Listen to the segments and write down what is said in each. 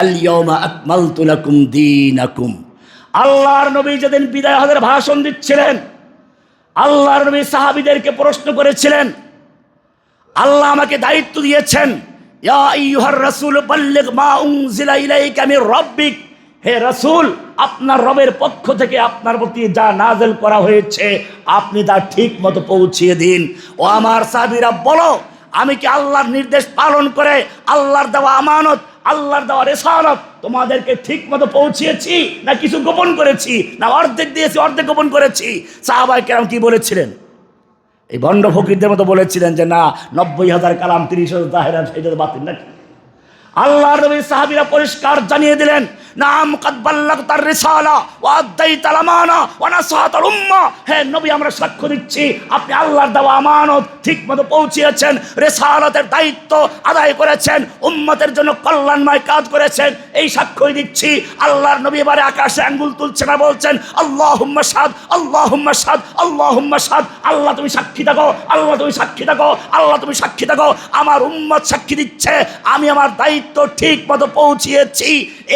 আল-ইয়াওমা আকমালতু লাকুম দীনাকুম। আল্লাহর নবী যেদিন বিদায় হজের ভাষণ দিচ্ছিলেন, আল্লাহর নবী সাহাবীদেরকে প্রশ্ন করেছিলেন, আল্লাহ আমাকে দায়িত্ব দিয়েছেন, ইয়া আইয়ুহার রাসূল বাল্লিগ মা উনজিলা ইলাইকা মির রাব্বিক, হে রাসূল, আপনার রবের পক্ষ থেকে আপনার প্রতি যা নাযিল করা হয়েছে আপনি তা ঠিক মতো পৌঁছিয়ে দিন। ও আমার সাহাবীরা, বলো, আমি কি আল্লাহর নির্দেশ পালন করে আল্লাহর দেওয়া আমানত, আল্লাহর দেওয়া রিসালাত তোমাদেরকে ঠিক মতো পৌঁছিয়েছি, না কিছু গোপন করেছি, না অর্ধেক দিয়েছি অর্ধেক গোপন করেছি? সাহাবায়ে কেরাম কি বলেছিলেন? এই ভণ্ড ফকিরদের মতো বলেছিলেন যে না, 90,000 কালাম 30,000 তাহেরা সেটা বাতিল নাকি? আল্লাহর নবী সাহাবীরা পরিষ্কার জানিয়ে দিলেন, নাম কাদ বাল্লাগতার রিসালা ওয়া আদাইতাল আমানা ওয়া নাসাহাতাল উম্মাহ। হে নবী, আমরা সাক্ষ্য দিচ্ছি আপনি আল্লাহর দেওয়া আমানত ঠিকমতো পৌঁছিয়েছেন, রিসালাতের দায়িত্ব আদায় করেছেন, উম্মতের জন্য কল্যাণময় কাজ করেছেন, এই সাক্ষ্যই দিচ্ছি। আল্লাহর নবী এবারে আকাশে আঙ্গুল তুলছেন আর বলছেন, আল্লাহুম্মা শাহাদ, আল্লাহুম্মা শাহাদ, আল্লাহুম্মা শাহাদ। আল্লাহ তুমি সাক্ষী থাকো, আল্লাহ তুমি সাক্ষী থাকো, আল্লাহ তুমি সাক্ষী থাকো, আমার উম্মত সাক্ষী দিচ্ছে আমি আমার দায়িত্ব ঠিক মতো পৌঁছিয়েছি।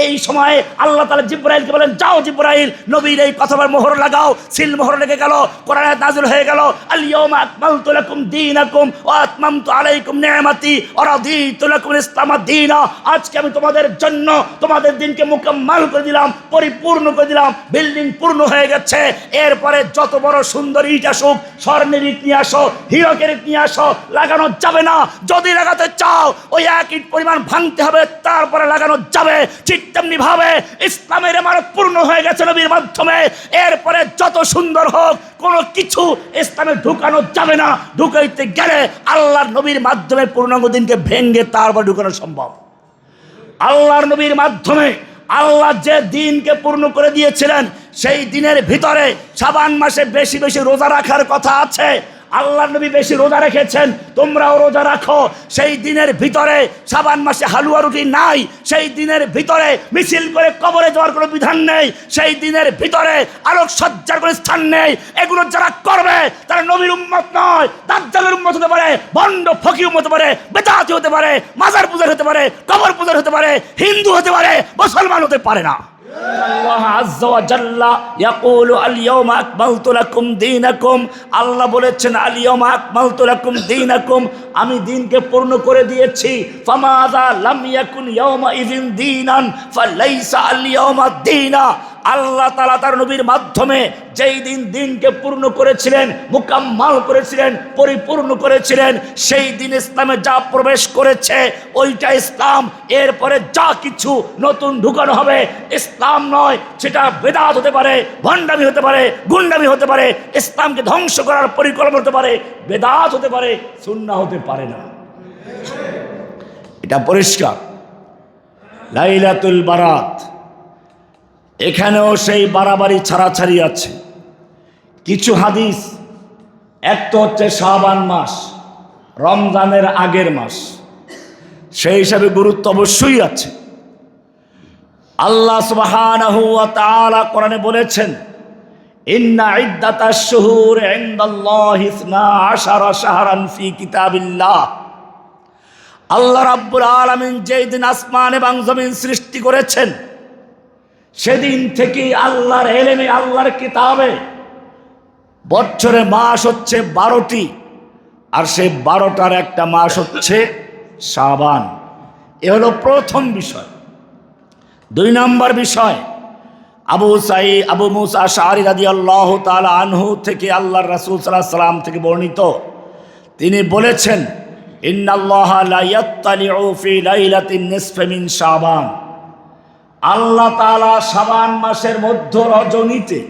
এই সময় আল্লাহ তাআলা জিবরাইলকে বলেন, যাও জিবরাইল, নবীর এই কথার মোহর লাগাও। সিল মোহর লেগে গেল, কোরআন আয়াত নাযিল হয়ে গেল, আল ইয়াওমা আকমালতু লাকুম দীনাকুম ওয়া আতমামতু আলাইকুম নি'মাতি ওয়া রাদিতু লাকুম ইসলাম দীনা। আজকে আমি তোমাদের জন্য তোমাদের দিনকে মুকম্মল করে দিলাম, পরিপূর্ণ করে দিলাম, বিল্ডিং পূর্ণ হয়ে গেছে। এরপরে যত বড় সুন্দর ইট আসুক, স্বর্ণের ইট নিয়ে আসো, হীরকের ইট নিয়ে আসো, লাগানো যাবে না। যদি লাগাতে চাও ওই এক ইট পরিমাণ ভাঙতে হবে, তারপরে লাগানো যাবে। ঠিক তেমনি ভাবে ইসলামের ইমারত পূর্ণ হয়ে গেছে নবীর মাধ্যমে। এরপরে যত সুন্দর হোক, কোনো কিছু ইসলামে ঢুকানো যাবে না। ঢুকাইতে গেলে আল্লাহর নবীর মাধ্যমে পূর্ণাঙ্গ দিনকে ভেঙে তারপর ঢুকানো সম্ভব। আল্লাহর নবীর মাধ্যমে আল্লাহ যে দিনকে পূর্ণ করে দিয়েছিলেন, সেই দিনের ভিতরে শাবান মাসে বেশি বেশি রোজা রাখার কথা আছে। আল্লাহর নবী বেশি রোজা রেখেছেন, তোমরাও রোজা রাখো। সেই দিনের ভিতরে শাবান মাসে হালুয়া রুটি নাই, সেই দিনের ভিতরে মিছিল করে কবরে যাওয়ার কোনো বিধান নেই, সেই দিনের ভিতরে আলোকসজ্জার কোনো স্থান নেই। এগুলো যারা করবে তারা নবীর উম্মত নয়, দাজ্জালের উম্মত হতে পারে, ভণ্ড ফকির উম্মত হতে পারে, বেদাতি হতে পারে, মাজার পূজার হতে পারে, কবর পূজার হতে পারে, হিন্দু হতে পারে, মুসলমান হতে পারে না। আল্লাহ আযজা ওয়া জাল্লা ইয়াকুলু আল ইয়াওমা আকমালতু লাকুম দীনাকুম। আল্লাহ বলেছেন, আল ইয়াওমা আকমালতু লাকুম দীনাকুম, আমি দিনকে পূর্ণ করে দিয়েছি। ফামাযা লাম ইয়াকুন ইয়াওমা ইযিন দীনান ফালাইসা আল ইয়াওমা দীনা। আল্লাহ তাআলা তার নবীর মাধ্যমে যেই দিন দিনকে পূর্ণ করেছিলেন, মুকাম্মাল করেছিলেন, পরিপূর্ণ করেছিলেন, সেই দিন ইসলামে যা প্রবেশ করেছে ওইটা ইসলাম। এরপরে যা কিছু নতুন ঢুকানো হবে ইসলাম নয়, সেটা বেদাত হতে পারে, ভণ্ডামি হতে পারে, গুন্ডামি হতে পারে, ইসলামকে ধ্বংস করার পরিকল্পনা হতে পারে, বেদাত হতে পারে, সুন্নাহ হতে পারে না। এটা পরিষ্কার। লাইলাতুল বারাত, এখানেও সেই বাড়াবাড়ি ছাড়াছাড়ি আছে। কিছু হাদিস, এক তো হচ্ছে শাবান মাস, রমজানের আগের মাস, সেই হিসাবে গুরুত্ব অবশ্যই আছে। আল্লাহ সুবহানাহু ওয়া তাআলা কোরআনে বলেছেন, ইন্না ইদ্দাতাশ শুহুর ইনদাল্লাহি 12 শাহরান ফি কিতাবিল্লাহ। আল্লাহ রাব্বুল আলামিন যেই দিন আসমান এবং জমিন সৃষ্টি করেছেন, সেদিন থেকে আল্লাহর এলেমে, আল্লাহর কিতাবে বছরে মাস হচ্ছে 12টি, আর সেই 12টার একটা মাস হচ্ছে শাবান। এ হলো প্রথম বিষয়। 2 নম্বর বিষয়, আবু মুসা আশআরী রাদিয়াল্লাহু তাআলা আনহু থেকে আল্লাহর রাসূল সাল্লাল্লাহু আলাইহি ওয়াসাল্লাম থেকে বর্ণিত, তিনি বলেছেন, ইন্নাল্লাহা লা ইয়াত্তালিউ ফি লাইলাতিন নিসফি মিন শাবান। আল্লাহ তাআলা শাবান মাসের মধ্য রজনীতে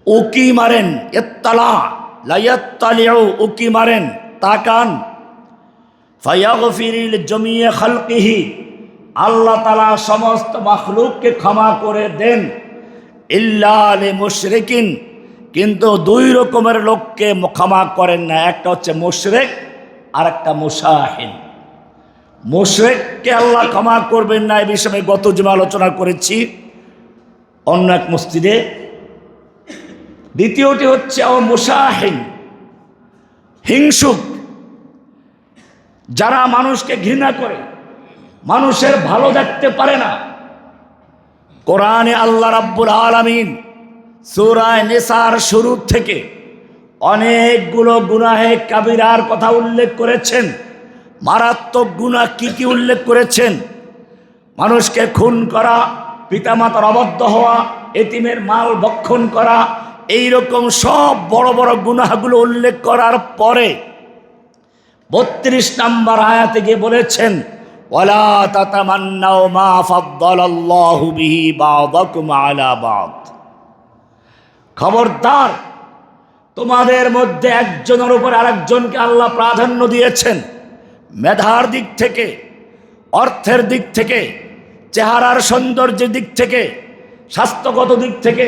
উকি মারেন, ইত্তালা লা ইয়াত্তালিউ, উকি মারেন, তাকান। ফায়াগফিরু লিজামিই খালকিহি, আল্লাহ তাআলা সমস্ত মাখলুককে ক্ষমা করে দেন। ইল্লা লিমুশরিকিন, কিন্তু 2 রকমের লোককে ক্ষমা করেন না, একটা হচ্ছে মুশরিক আর একটা মুশাহিন। মুশরিককে আল্লাহ ক্ষমা করবেন না, এই বিষয়ে গত জুমা আলোচনা করেছি অন্য এক মসজিদে। দ্বিতীয়টি হচ্ছে মুশাহিন, হিংসুক, যারা মানুষকে ঘৃণা করে, মানুষের ভালো দেখতে পারে না। কোরআনে আল্লাহ রাব্বুল আলামিন সূরা নিসার শুরু থেকে অনেকগুলো গুনাহে কাবিরার কথা উল্লেখ করেছেন। মারাত্মক গুনাহ কি কি উল্লেখ করেছেন? মানুষকে খুন করা, পিতামাতার অবাধ্য হওয়া, এতিমের মাল ভক্ষণ করা, এই রকম সব বড় বড় গুনাহগুলো উল্লেখ করার পরে 32 নম্বর আয়াতে গিয়ে বলেছেন, ওয়ালা তাতামান্নাউ মা ফাদ্দালাল্লাহু বিহি বা'দাকুম আলা বা'দ। খবরদার, তোমাদের মধ্যে একজনের উপর আরেকজনকে আল্লাহ প্রাধান্য দিয়েছেন। মেধার দিক থেকে, অর্থের দিক থেকে, চেহারার সৌন্দর্যের দিক থেকে, স্বাস্থ্যগত দিক থেকে,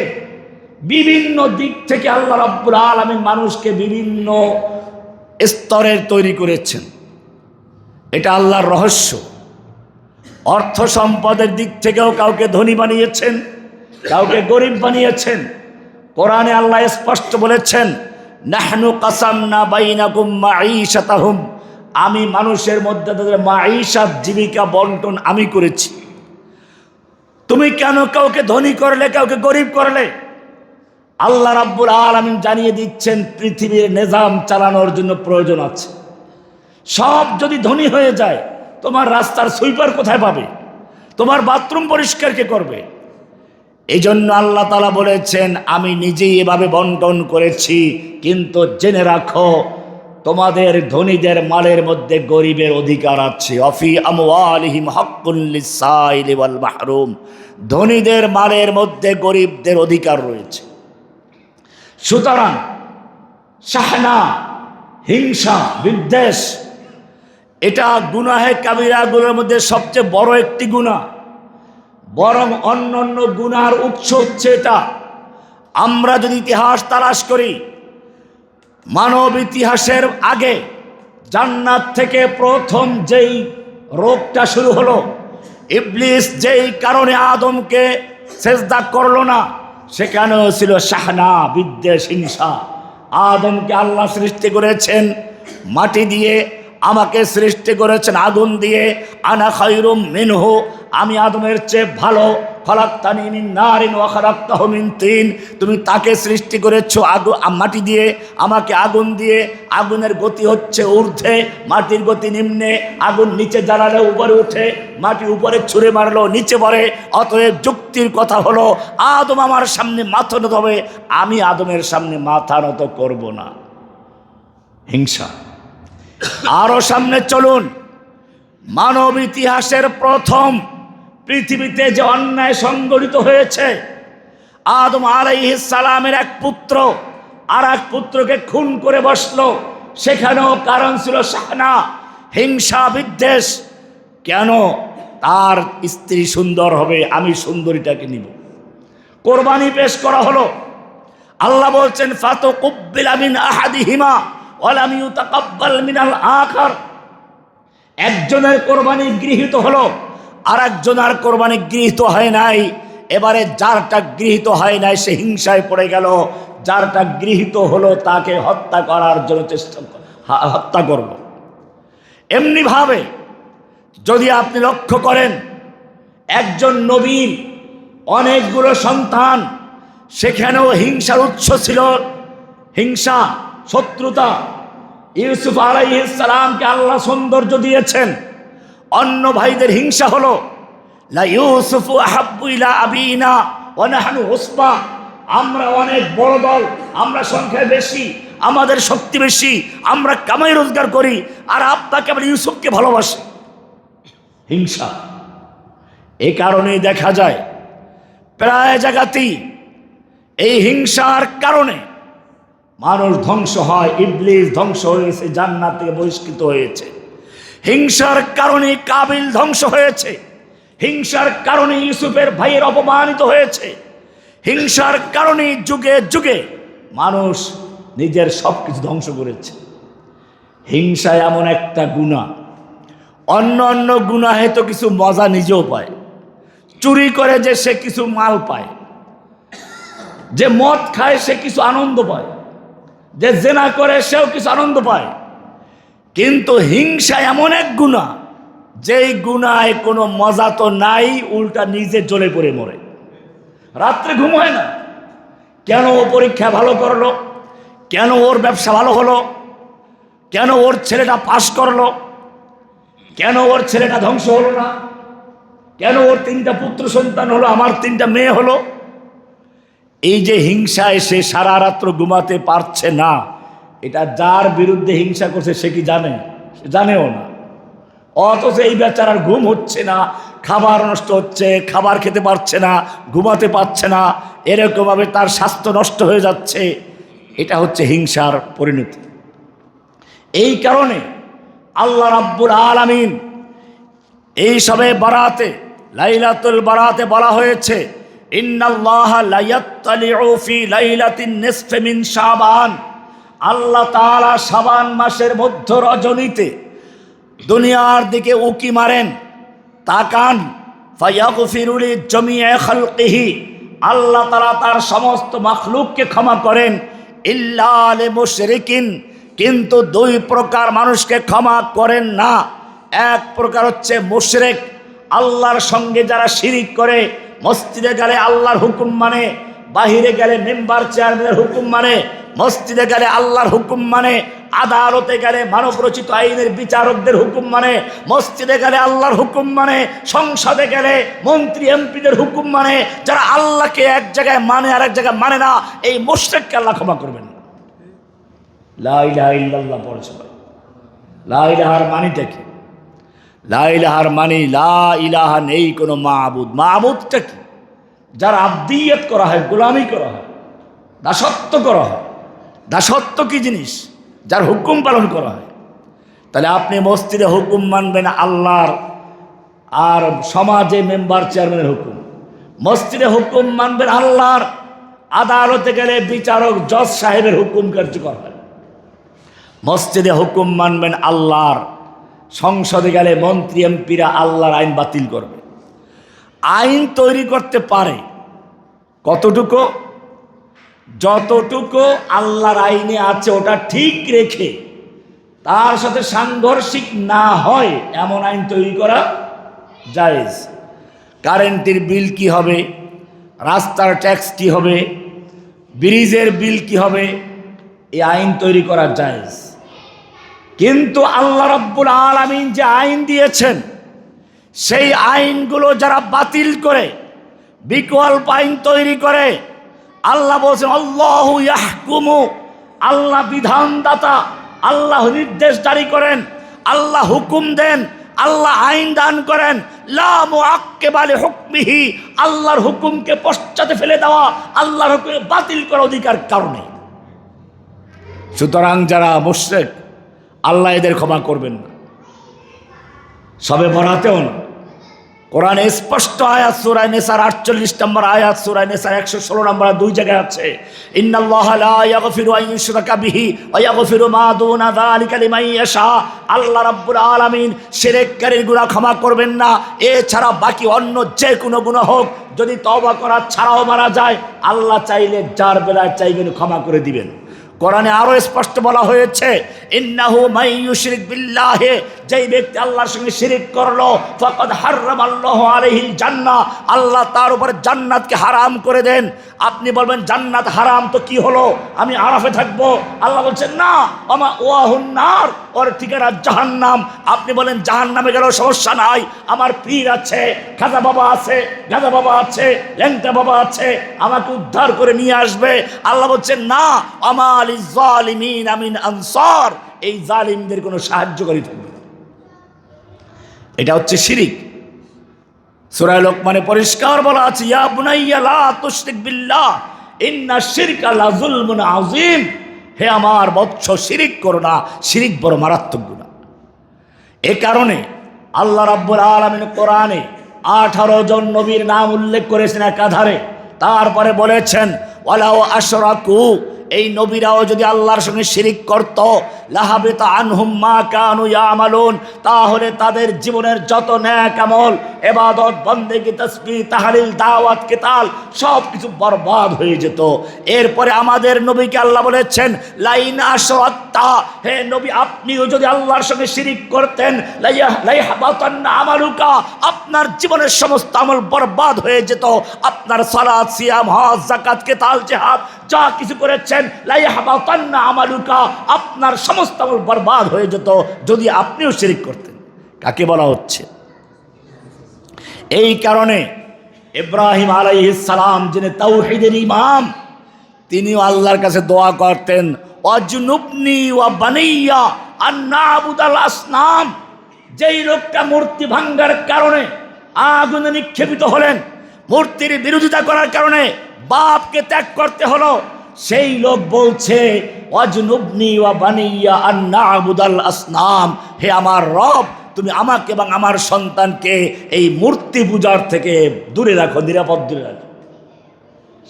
বিভিন্ন দিক থেকে আল্লাহ রাব্বুল আলামিন মানুষকে বিভিন্ন স্তরের তৈরি করেছেন। এটা আল্লাহর রহস্য। অর্থ সম্পদের দিক থেকেও কাউকে ধনী বানিয়েছেন, কাউকে গরিব বানিয়েছেন। কোরআনে আল্লাহ স্পষ্ট বলেছেন, নাহনু কাসামনা বাইনাকুম মাঈশাতাহুম, আমি মানুষের মধ্যে তাদের মাঈশাত, জীবিকা বন্টন আমি করেছি। তুমি কেন কাউকে ধনী করলে, কাউকে গরিব করলে? আল্লাহ রাব্বুল আলামিন জানিয়ে দিচ্ছেন পৃথিবীর নিজাম চালানোর জন্য প্রয়োজন আছে। সব যদি ধনী হয়ে যায়, তোমার রাস্তার সুইপার কোথায় পাবে? তোমার বাথরুম পরিষ্কার কে করবে? এই জন্য আল্লাহ তাআলা বলেছেন, আমি নিজেই এভাবে বন্টন করেছি, কিন্তু জেনে রাখো তোমাদের ধনীদের মালের মধ্যে গরিবের অধিকার আছে। অফি আমওয়ালিহিম হাক্কুন লিসাইলি ওয়াল মাহরুম, ধনীদের মালের মধ্যে গরিবদের অধিকার রয়েছে। সুতরাং শাহনা, হিংসা, বিদ্বেষ, এটা গুনাহে কাবিরাগুলোর মধ্যে সবচেয়ে বড় একটি গুনাহ। বরং অন্যান্য গুনার উৎস হচ্ছে এটা। আমরা যদি ইতিহাস তালাশ করি, মানব ইতিহাসের আগে জান্নাত থেকে প্রথম যেই রোগটা শুরু হলো, ইবলিস যেই কারণে আদমকে সেজদা করলো না, সেখানেও ছিল শাহনা, বিদ্বেষ, হিংসা। আদমকে আল্লাহ সৃষ্টি করেছেন মাটি দিয়ে, আমাকে সৃষ্টি করেছেন আগুন দিয়ে। আনা খায়রুম মিনহু, আমি আদমের চেয়ে ভালো। খলাকতানি মিন নারিন ওয়া খলাকতাহু মিন তিন, তুমি তাকে সৃষ্টি করেছো মাটি দিয়ে, আমাকে আগুন দিয়ে। আগুনের গতি হচ্ছে ঊর্ধ্বে, মাটির গতি নিম্নে। আগুন নিচে জ্বালালে উপরে উঠে, মাটি উপরে ছুঁড়ে মারলো নিচে পড়ে। অতএব যুক্তির কথা হলো, আদম আমার সামনে মাথা নত হবে, আমি আদমের সামনে মাথা নত করব না। হিংসা। আরো সামনে চলুন, মানব ইতিহাসের প্রথম পৃথিবীতে যে অন্যায় সংগঠিত হয়েছে, আদম আলাইহিস সালামের এক পুত্র আর এক পুত্রকে খুন করে বসলো। সেখানেও কারণ ছিল শাহনা, হিংসা, বিদ্বেষ। কেন? তার স্ত্রী সুন্দর হবে, আমি সুন্দরীটাকে নিব। কোরবানি পেশ করা হলো। আল্লাহ বলছেন, ফাতুকুব্বিলা মিন আহাদিহিমা ওয়া লাম ইউতাকাব্বাল মিনাল আখার। একজনের কোরবানি গৃহীত হলো, আর একজনের কোরবানি গৃহীত হয় নাই। এবারে যারটা গৃহীত হয় নাই সে হিংসায় পড়ে গেল, যারটা গৃহীত হলো তাকে হত্যা করার জন্য হত্যা করল। এমনি ভাবে যদি আপনি লক্ষ্য করেন, একজন নবীর অনেকগুলো সন্তান, সেখানেও হিংসার উৎস ছিল হিংসা, শত্রুতা। ইউসুফ আলাইহিস সালামকে আল্লাহ সৌন্দর্য দিয়েছেন, অন্য ভাইদের হিংসা হলো। লা ইউসুফু আহাব্বু ইলা আবিনা ওয়া নাহনু উসবা, আমরা অনেক বড় দল, আমরা সংখ্যায় বেশি, আমাদের শক্তি বেশি, আমরা কামাই রোজগার করি, আর আপনাকে আবার ইউসুফকে ভালোবাসে। হিংসা। এই কারণেই দেখা যায় প্রায় জায়গাতেই এই হিংসার কারণে মানুষ ধ্বংস হয়। ইবলিস ধ্বংস হয়েছে, জান্নাত থেকে বহিষ্কৃত হয়েছে। হিংসার কারণে কাবিল ধ্বংস হয়েছে, হিংসার কারণে ইউসুফের ভাইয়ের অপমানিত হয়েছে, হিংসার কারণে যুগে যুগে মানুষ নিজের সব কিছু ধ্বংস করেছে। হিংসা এমন একটা গুনাহ, অন্য অন্য গুনাহে তো কিছু মজা নিজেও পায়। চুরি করে যে সে কিছু মাল পায়, যে মদ খায় সে কিছু আনন্দ পায়, যে জেনা করে সেও কিছু আনন্দ পায়। কিন্তু হিংসা এমন এক গুনাহ যেই গুনায় কোনো মজা তো নাই, উল্টা নিজে জ্বলে পড়ে মরে, রাত্রে ঘুম হয় না। কেন ও পরীক্ষা ভালো করলো, কেন ওর ব্যবসা ভালো হলো, কেন ওর ছেলেটা পাস করলো, কেন ওর ছেলেটা ধ্বংস হলো না, কেন ওর 3টা পুত্র সন্তান হলো, আমার 3টা মেয়ে হলো। এই যে হিংসা এসে সারা রাত্র ঘুমাতে পারছে না, এটা যার বিরুদ্ধে হিংসা করছে সে কি জানে? সে জানেও না। অথচ এই বেচারার ঘুম হচ্ছে না, খাবার নষ্ট হচ্ছে, খাবার খেতে পারছে না, ঘুমাতে পারছে না, এরকমভাবে তার স্বাস্থ্য নষ্ট হয়ে যাচ্ছে। এটা হচ্ছে হিংসার পরিণতি। এই কারণে আল্লাহ রাব্বুল আলামিন এই সবে বারাতে, লাইলাতুল বারাতে বলা হয়েছে, ইন্নাল্লাহা লা ইয়াত্তালিউ ফি লাইলাতিন নিসফি মিন শাবান। আল্লাহ তাআলা শাবান মাসের মধ্য রজনীতে দুনিয়ার দিকে উকি মারেন, তাকান, ফায়াগফিরু লিজামিই খালকিহি। আল্লাহ তাআলা তার সমস্ত মাখলুককে ক্ষমা করেন, ইল্লা লিল মুশরিকিন। কিন্তু 2 প্রকার মানুষকে ক্ষমা করেন না। এক প্রকার হচ্ছে মুশরিক, আল্লাহর সঙ্গে যারা শিরিক করে, মসজিদে গেলে আল্লাহর হুকুম মানে, বাহিরে গেলে মেম্বার চেয়ারম্যানের হুকুম মানে, মসজিদে গেলে আল্লাহর হুকুম মানে, আদালতে গেলে মানব রচিত আইনের বিচারকদের হুকুম মানে, মসজিদে গেলে আল্লাহর হুকুম মানে, সংসদে গেলে মন্ত্রী এমপিদের হুকুম মানে। যারা আল্লাহকে এক জায়গায় মানে আর এক জায়গায় মানে না, এই মুশরিককে আল্লাহ ক্ষমা করবেন না। লা ইলাহা ইল্লাল্লাহ পড়ে সবাই। লা ইলাহার মানিটা কি? লা ইলাহার মানি লা ইলাহা, নেই কোনো মাবুদ। মাবুদটা কি? যার আব্দিয়ত করা হয়, গোলামি করা হয়, দাসত্ব করা হয়। দাসত্ব কি জিনিস? যার হুকুম পালন করা হয়। তাহলে আপনি মসজিদে হুকুম মানবেন আল্লাহর, আর সমাজে মেম্বার চেয়ারম্যানের হুকুম। মসজিদে হুকুম মানবেন আল্লাহর, আদালতে গেলে বিচারক জজ সাহেবের হুকুম কার্যকর হয়। মসজিদে হুকুম মানবেন আল্লাহর, সংসদে গেলে মন্ত্রী এমপিরা আল্লাহর আইন বাতিল করবে। আইন তৈরি করতে পারে কতটুকু? যতটুকু আল্লাহর আইনে আছে ওটা ঠিক রেখে তার সাথে সাংঘর্ষিক না হয় এমন আইন তৈরি করা জায়েজ। কারেন্টের বিল কি হবে, রাস্তার ট্যাক্স কি হবে, ব্রিজের বিল কি হবে, এই আইন তৈরি করা জায়েজ। কিন্তু আল্লাহ রাব্বুল আলামিন যে আইন দিয়েছেন, সেই আইনগুলো যারা বাতিল করে, বিকল্প আইন তৈরি করে, আল্লাহ বলছেন আল্লাহু ইয়াহকুমু, আল্লাহ বিধানদাতা, আল্লাহ নির্দেশ জারি করেন, আল্লাহ হুকুম দেন, আল্লাহ আইন দান করেন। লা মুআক্কিবা লিহুকমিহি, আল্লাহর হুকুমকে পশ্চাতে ফেলে দেওয়া, আল্লাহর হুকুম বাতিল করার অধিকার কারণে। সুতরাং যারা মুশরিক, আল্লাহ এদের ক্ষমা করবেন না। সবে বরাতেও না, কোরআনে স্পষ্ট আয়াত সূরা নিসার 48 নম্বর আয়াত, সূরা নিসার 116 নম্বর 2 জায়গায় আছে, ইন্নাল্লাহা লা ইয়াগফিরু আন ইউশরাকা বিহি ওয়া ইয়াগফিরু মা দুনা যালিকা লিমান ইয়াশা। আল্লাহ রাব্বুল আলামিন শিরককারীর গুনাহ ক্ষমা করবেন না, এছাড়া বাকি অন্য যে কোনো গুনাহ হোক, যদি তওবা করা ছাড়াও মারা যায়, আল্লাহ চাইলে যার বেলায় চাইবেন ক্ষমা করে দিবেন। কোরআনে আরো স্পষ্ট বলা হয়েছে, ইন্নাহু মান ইউশরিক বিল্লাহি, যেই ব্যক্তি আল্লাহর সঙ্গে শিরিক করলো, ফাকাদ হারামাল্লাহু আলাইহিল জান্নাহ, আল্লাহ তার উপর জান্নাতকে হারাম করে দেন। আপনি বলবেন জান্নাত হারাম তো কি হলো, আমি আরাফে থাকবো। আল্লাহ বলছেন না, ওমা ওয়াহুন নার, ওর ঠিকানা জাহান্নাম। আপনি বলেন জাহান্নামে গেলেও সমস্যা নাই, আমার পীর আছে, খাজা বাবা আছে, গাজা বাবা আছে, ল্যাংটা বাবা আছে, আমাকে উদ্ধার করে নিয়ে আসবে। আল্লাহ বলছেন না, আমা লিজ জালিমিন মিন আনসার, এই জালিমদের কোনো সাহায্যকারী থাকবে না। এটা হচ্ছে শিরিক। সূরা লোকমানে পরিষ্কার বলা আছে, ইয়া বুনাইয়া লা তুশরিক বিল্লাহ ইন্না শিরকা লা যুলমুন আযীম, হে আমার বৎস শিরিক করো না, শিরিক বড় মারাত্মক গুনাহ। এ কারণে আল্লাহ রাব্বুল আলামিন কোরআনে 18 জন নবীর নাম উল্লেখ করেছেন একাধারে। তারপরে বলেছেন ওয়ালাউ আশরাকু, এই নবীরাও যদি আল্লাহর সঙ্গে শিরিক করত, লাহাবিতা আনহুম মা কানু ইয়ামালুন, তাহলে তাদের জীবনের যত নেক আমল, ইবাদত, বন্দেগী, তাসবিহ, তাহলিল, দাওয়াত, কিতাল সব কিছু বরবাদ হয়ে যেত। এরপরে আমাদের নবীকে আল্লাহ বলেছেন লাইন আশরাকতা, হে নবী আপনিও যদি আল্লাহর সঙ্গে শিরিক করতেন লাইহাবাতান্না আমালুকা, আপনার জীবনের সমস্ত আমল বরবাদ হয়ে যেত। আপনার সালাত, সিয়াম, হজ, যাকাত, কিতাল, জিহাদ যা কিছু করেছেন লাইহাবাতান্না আমালুকা, আপনার সমস্ত আমল বরবাদ হয়ে যেত যদি আপনিও শিরিক করতেন। কাকে বলা হচ্ছে? এই কারণে ইব্রাহিম আলাইহিস সালাম যিনি তাওহীদের ইমাম, তিনিও আল্লাহর কাছে দোয়া করতেন ওয়াজনুবনি ওয়া বানিয়া আন না'বুদাল আসনাম। যেই লোকটা মূর্তি ভাঙ্গার কারণে আগুনে নিক্ষেপিত হলেন, মূর্তির বিরোধিতা করার কারণে বাপকে ত্যাগ করতে হলো, সেই লোক বলছে ওয়াজনুবনি ওয়া বানিয়া আন না'বুদাল আসনাম, হে আমার রব তুমি আমাকে এবং আমার সন্তানকে এই মূর্তি পূজার থেকে দূরে রাখো, নিরাপদ দূরে রাখো।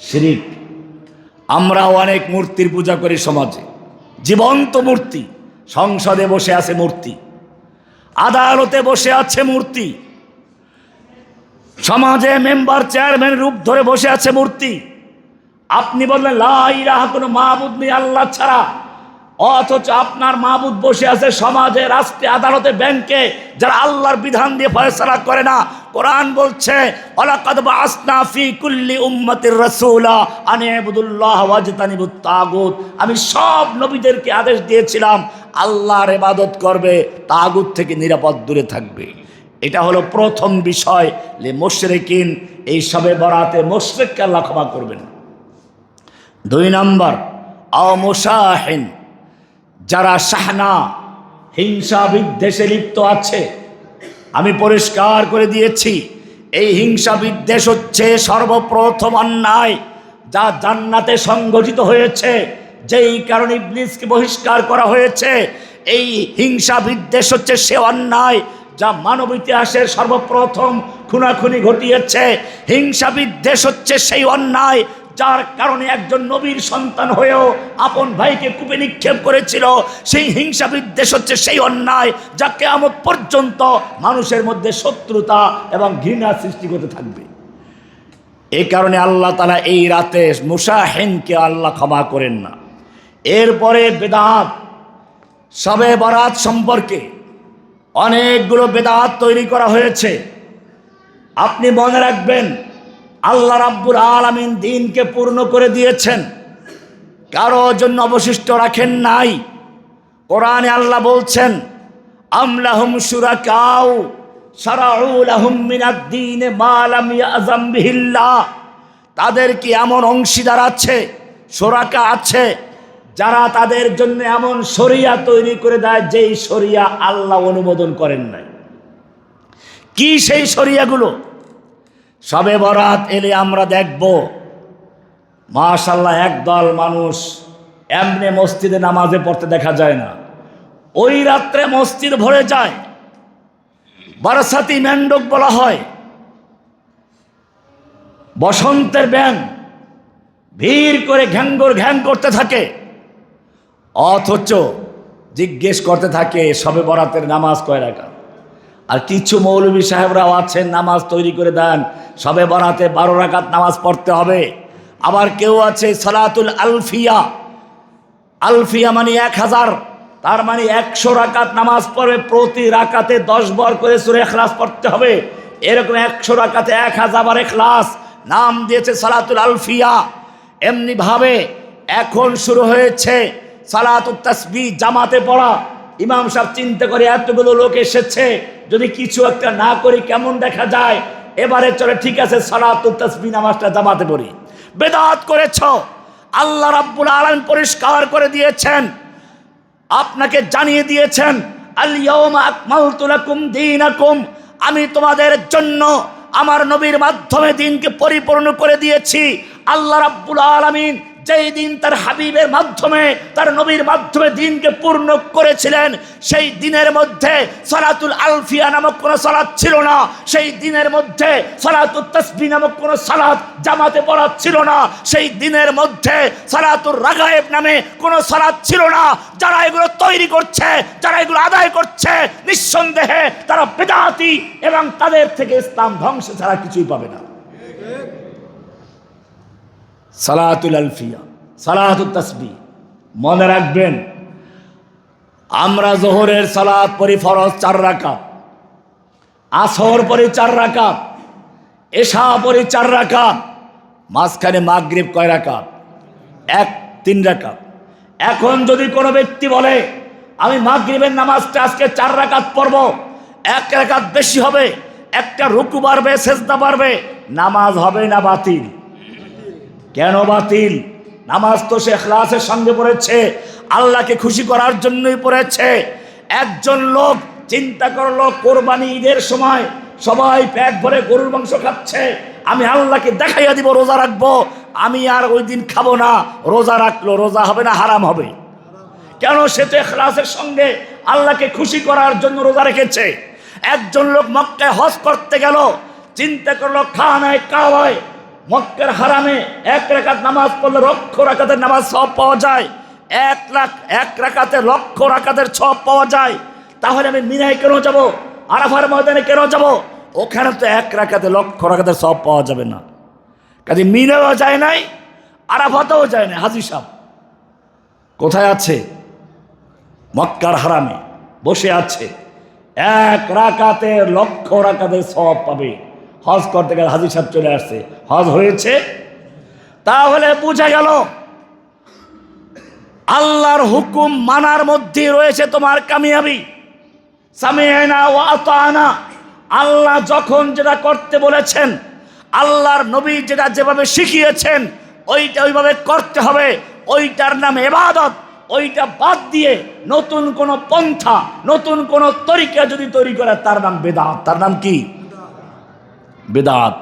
শিরিক। আমরাও অনেক মূর্তির পূজা করি সমাজে, জীবন্ত মূর্তি। সংসদে বসে আছে মূর্তি, আদালতে বসে আছে মূর্তি, সমাজে মেম্বার চেয়ারম্যান রূপ ধরে বসে আছে মূর্তি। আপনি বললেন লা ইলাহা, কোনো মাবুদ নেই আল্লাহ ছাড়া, অথচ আপনার মাবুদ বসে আছে সমাজে, রাষ্ট্রে, আদালতে, ব্যাংকে, যারা আল্লাহর বিধান দিয়ে ফয়সালা করে না। কোরআন বলছে ওয়ালাকাদ বাআসনা ফি কুল্লি উম্মাতির রাসূলা আন ইবুদুল্লাহ ওয়াজতানিবুত তাগুত, আমি সব নবীদেরকে আদেশ দিয়েছিলাম আল্লাহর ইবাদত করবে, তাগুত থেকে নিরাপদ দূরে থাকবে। এটা হলো প্রথম বিষয়। লে মুশরিকিন, এই সবে বরাতে মুশরিককে আল্লাহ ক্ষমা করবেন। 2 নম্বর আও মুশাহিন, যারা শাহনা, হিংসা বিদ্বেষে লিপ্ত আছে। আমি পরিষ্কার করে দিয়েছি এই হিংসা বিদ্বেষ হচ্ছে সর্বপ্রথম অন্যায় যা জান্নাতে সংগঠিত হয়েছে, যেই কারণে ইবলিসকে বহিষ্কার করা হয়েছে। এই হিংসা বিদ্বেষ হচ্ছে সে অন্যায় যা মানব ইতিহাসের সর্বপ্রথম খুনাখুনি ঘটিয়েছে। হিংসা বিদ্বেষ হচ্ছে সেই অন্যায় যার কারণে একজন নবীর সন্তান হয়েও আপন ভাইকে কূপে নিক্ষেপ করেছিল। সেই হিংসা বিদ্বেষ হচ্ছে সেই অন্যায় যা কিয়ামত পর্যন্ত মানুষের মধ্যে শত্রুতা এবং ঘৃণা সৃষ্টি করতে থাকবে। এই কারণে আল্লাহ তাআলা এই রাতে মুশাহিনকে আল্লাহ ক্ষমা করেন না। এরপরে বেদাত, শবে বরাত সম্পর্কে অনেকগুলো বেদাত তৈরি করা হয়েছে। আপনি মনে রাখবেন আল্লাহ রাব্বুল আলামিন দ্বীনকে পূর্ণ করে দিয়েছেন, কারো জন্য অবশিষ্ট রাখেন নাই। কোরআনে আল্লাহ বলছেন আম লাহুম শুরাকাউ শারাউ লাহুম মিনাদ দ্বীন মা লাম ইয়াযাম বিহিল্লাহ, তাদের কি এমন অংশীদার আছে, শোরাকা আছে, যারা তাদের জন্য এমন শরিয়া তৈরি করে দেয় যেই শরিয়া আল্লাহ অনুমোদন করেন নাই। কি সেই শরিয়াগুলো? শবে বরাত এলে আমরা দেখব মাশাআল্লাহ একদল মানুষ এমনি মসজিদে নামাজে পড়তে দেখা যায় না। ওই রাত্রে মসজিদ ভরে যায়, বারাসাতি মেন্ডক বলা হয়, বসন্তের ব্যাং ভিড় করে ঘ্যাঙ্গর ঘ্যাং করতে থাকে। অথচ জিজ্ঞেস করতে থাকে শবে বরাতের নামাজ কয় রাকাত। আর কিছু মৌলভী সাহেবরাও আছেন নামাজ তৈরি করে দেন, শবে বরাতে 12 রাকাত নামাজ পড়তে হবে। আবার কেউ আছে সালাতুল আলফিয়া, আলফিয়া মানে 1000, তার মানে 100 রাকাত নামাজ পড়বে, প্রতি রাকাতে 10 বার করে সূরা ইখলাস পড়তে হবে। এরকম 100 রাকাতে 1000 বার ইখলাস, নাম দিয়েছে সালাতুল আলফিয়া। এমনি ভাবে এখন শুরু হয়েছে সালাতুত তাসবিহ, জামাতে পড়া। ইমাম সাহেব চিন্তা করে এতগুলো লোক এসেছে, যদি কিছু একটা না করি কেমন দেখা যায়, এবারে চলে ঠিক আছে সালাতুত তাসবিহ নামাজটা জামাতে পড়ি। বেদাত করেছ। আল্লাহ রাব্বুল আলামিন পরিষ্কার করে দিয়েছেন, আপনাকে জানিয়ে দিয়েছেন আল ইয়াউমা আকমালতু লাকুম দীনাকুম, আমি তোমাদের জন্য আমার নবীর মাধ্যমে দ্বীনকে পরিপূর্ণ করে দিয়েছি। আল্লাহ রাব্বুল আলামিন যেই দিন তার হাবিবের মাধ্যমে, তার নবীর মাধ্যমে দিনকে পূর্ণ করেছিলেন, সেই দিনের মধ্যে সালাতুল আলফিয়া নামক কোনো সালাত ছিল না। সেই দিনের মধ্যে সালাতুল তাসবিহ নামক কোনো সালাত জামাতে পড়া ছিল না। সেই দিনের মধ্যে সালাতুর রাগায়েব নামে কোনো সালাত ছিল না। যারা এগুলো তৈরি করছে, যারা এগুলো আদায় করছে, নিঃসন্দেহে তারা বেদাতি এবং তাদের থেকে ইসলাম ধ্বংস ছাড়া কিছুই পাবে না। সালাতুল আলফিয়া, সালাতুল তাসবিহ মনে রাখবেন। আমরা জোহরের সালাত পড়ি ফরজ 4 রাকাত, আসর পড়ি 4 রাকাত, এশা পড়ি 4 রাকাত, মাঝখানে মাগরিব কয় রাকাত? 3 রাকাত। এখন যদি কোনো ব্যক্তি বলে আমি মাগরিবের নামাজটা আজকে 4 রাকাত পড়ব, 1 রাকাত বেশি হবে, একটা রুকু বাড়বে, সেজদা বাড়বে, নামাজ হবে না বাতিল? কেন বাতিল? নামাজ তো সে ইখলাসের সঙ্গে পড়েছে, আল্লাহকে খুশি করার জন্যই পড়েছে। একজন লোক চিন্তা করলো কোরবানি ঈদের সময় সবাই পেট ভরে গরুর মাংস খাচ্ছে, আমি আল্লাহকে দেখাইয়া দিব রোজা রাখবো, আমি আর ওই দিন খাবো না। রোজা রাখলো, রোজা হবে না হারাম হবে? কেন? সে তো ইখলাসের সঙ্গে আল্লাহকে খুশি করার জন্য রোজা রেখেছে। একজন লোক মক্কায় হজ করতে গেল, চিন্তা করলো খানায় কাবায় মক্কার হারামে 1 রাকাত নামাজ পড়লে 1,00,000 রাকাতের নামাজ সওয়াব পাওয়া যায়, 1 রাকাতে 1,00,000 রাকাতের সওয়াব পাওয়া যায়। তাহলে আমি মিনায় কেন যাব? আরাফার ময়দানে কেন যাব? ওখানে তো 1 রাকাতে 1,00,000 রাকাতের সওয়াব পাওয়া যাবে না। কাজে মিনাও যায় নাই, আরাফাতেও যায় না। হাজী সাহেব কোথায় আছে? মক্কার হারামে বসে আছে, 1 রাকাতে 1,00,000 রাকাতের সওয়াব পাবে। হজ করতে গেলে হাজী সাহেব চলে আসছে, হজ হয়েছে। তাহলে বুঝা গেল আল্লাহর হুকুম মানার মধ্যে রয়েছে তোমার কামিয়াবি। সামি'না ওয়া আতা'না, আল্লাহ যখন যেটা করতে বলেছেন, আল্লাহর নবী যেটা যেভাবে শিখিয়েছেন ওইটা ওইভাবে করতে হবে, ওইটার নাম ইবাদত। ওইটা বাদ দিয়ে নতুন কোন পন্থা, নতুন কোন তরিকা যদি তৈরি করে তার নাম বেদাত। তার নাম কি? বেদাত।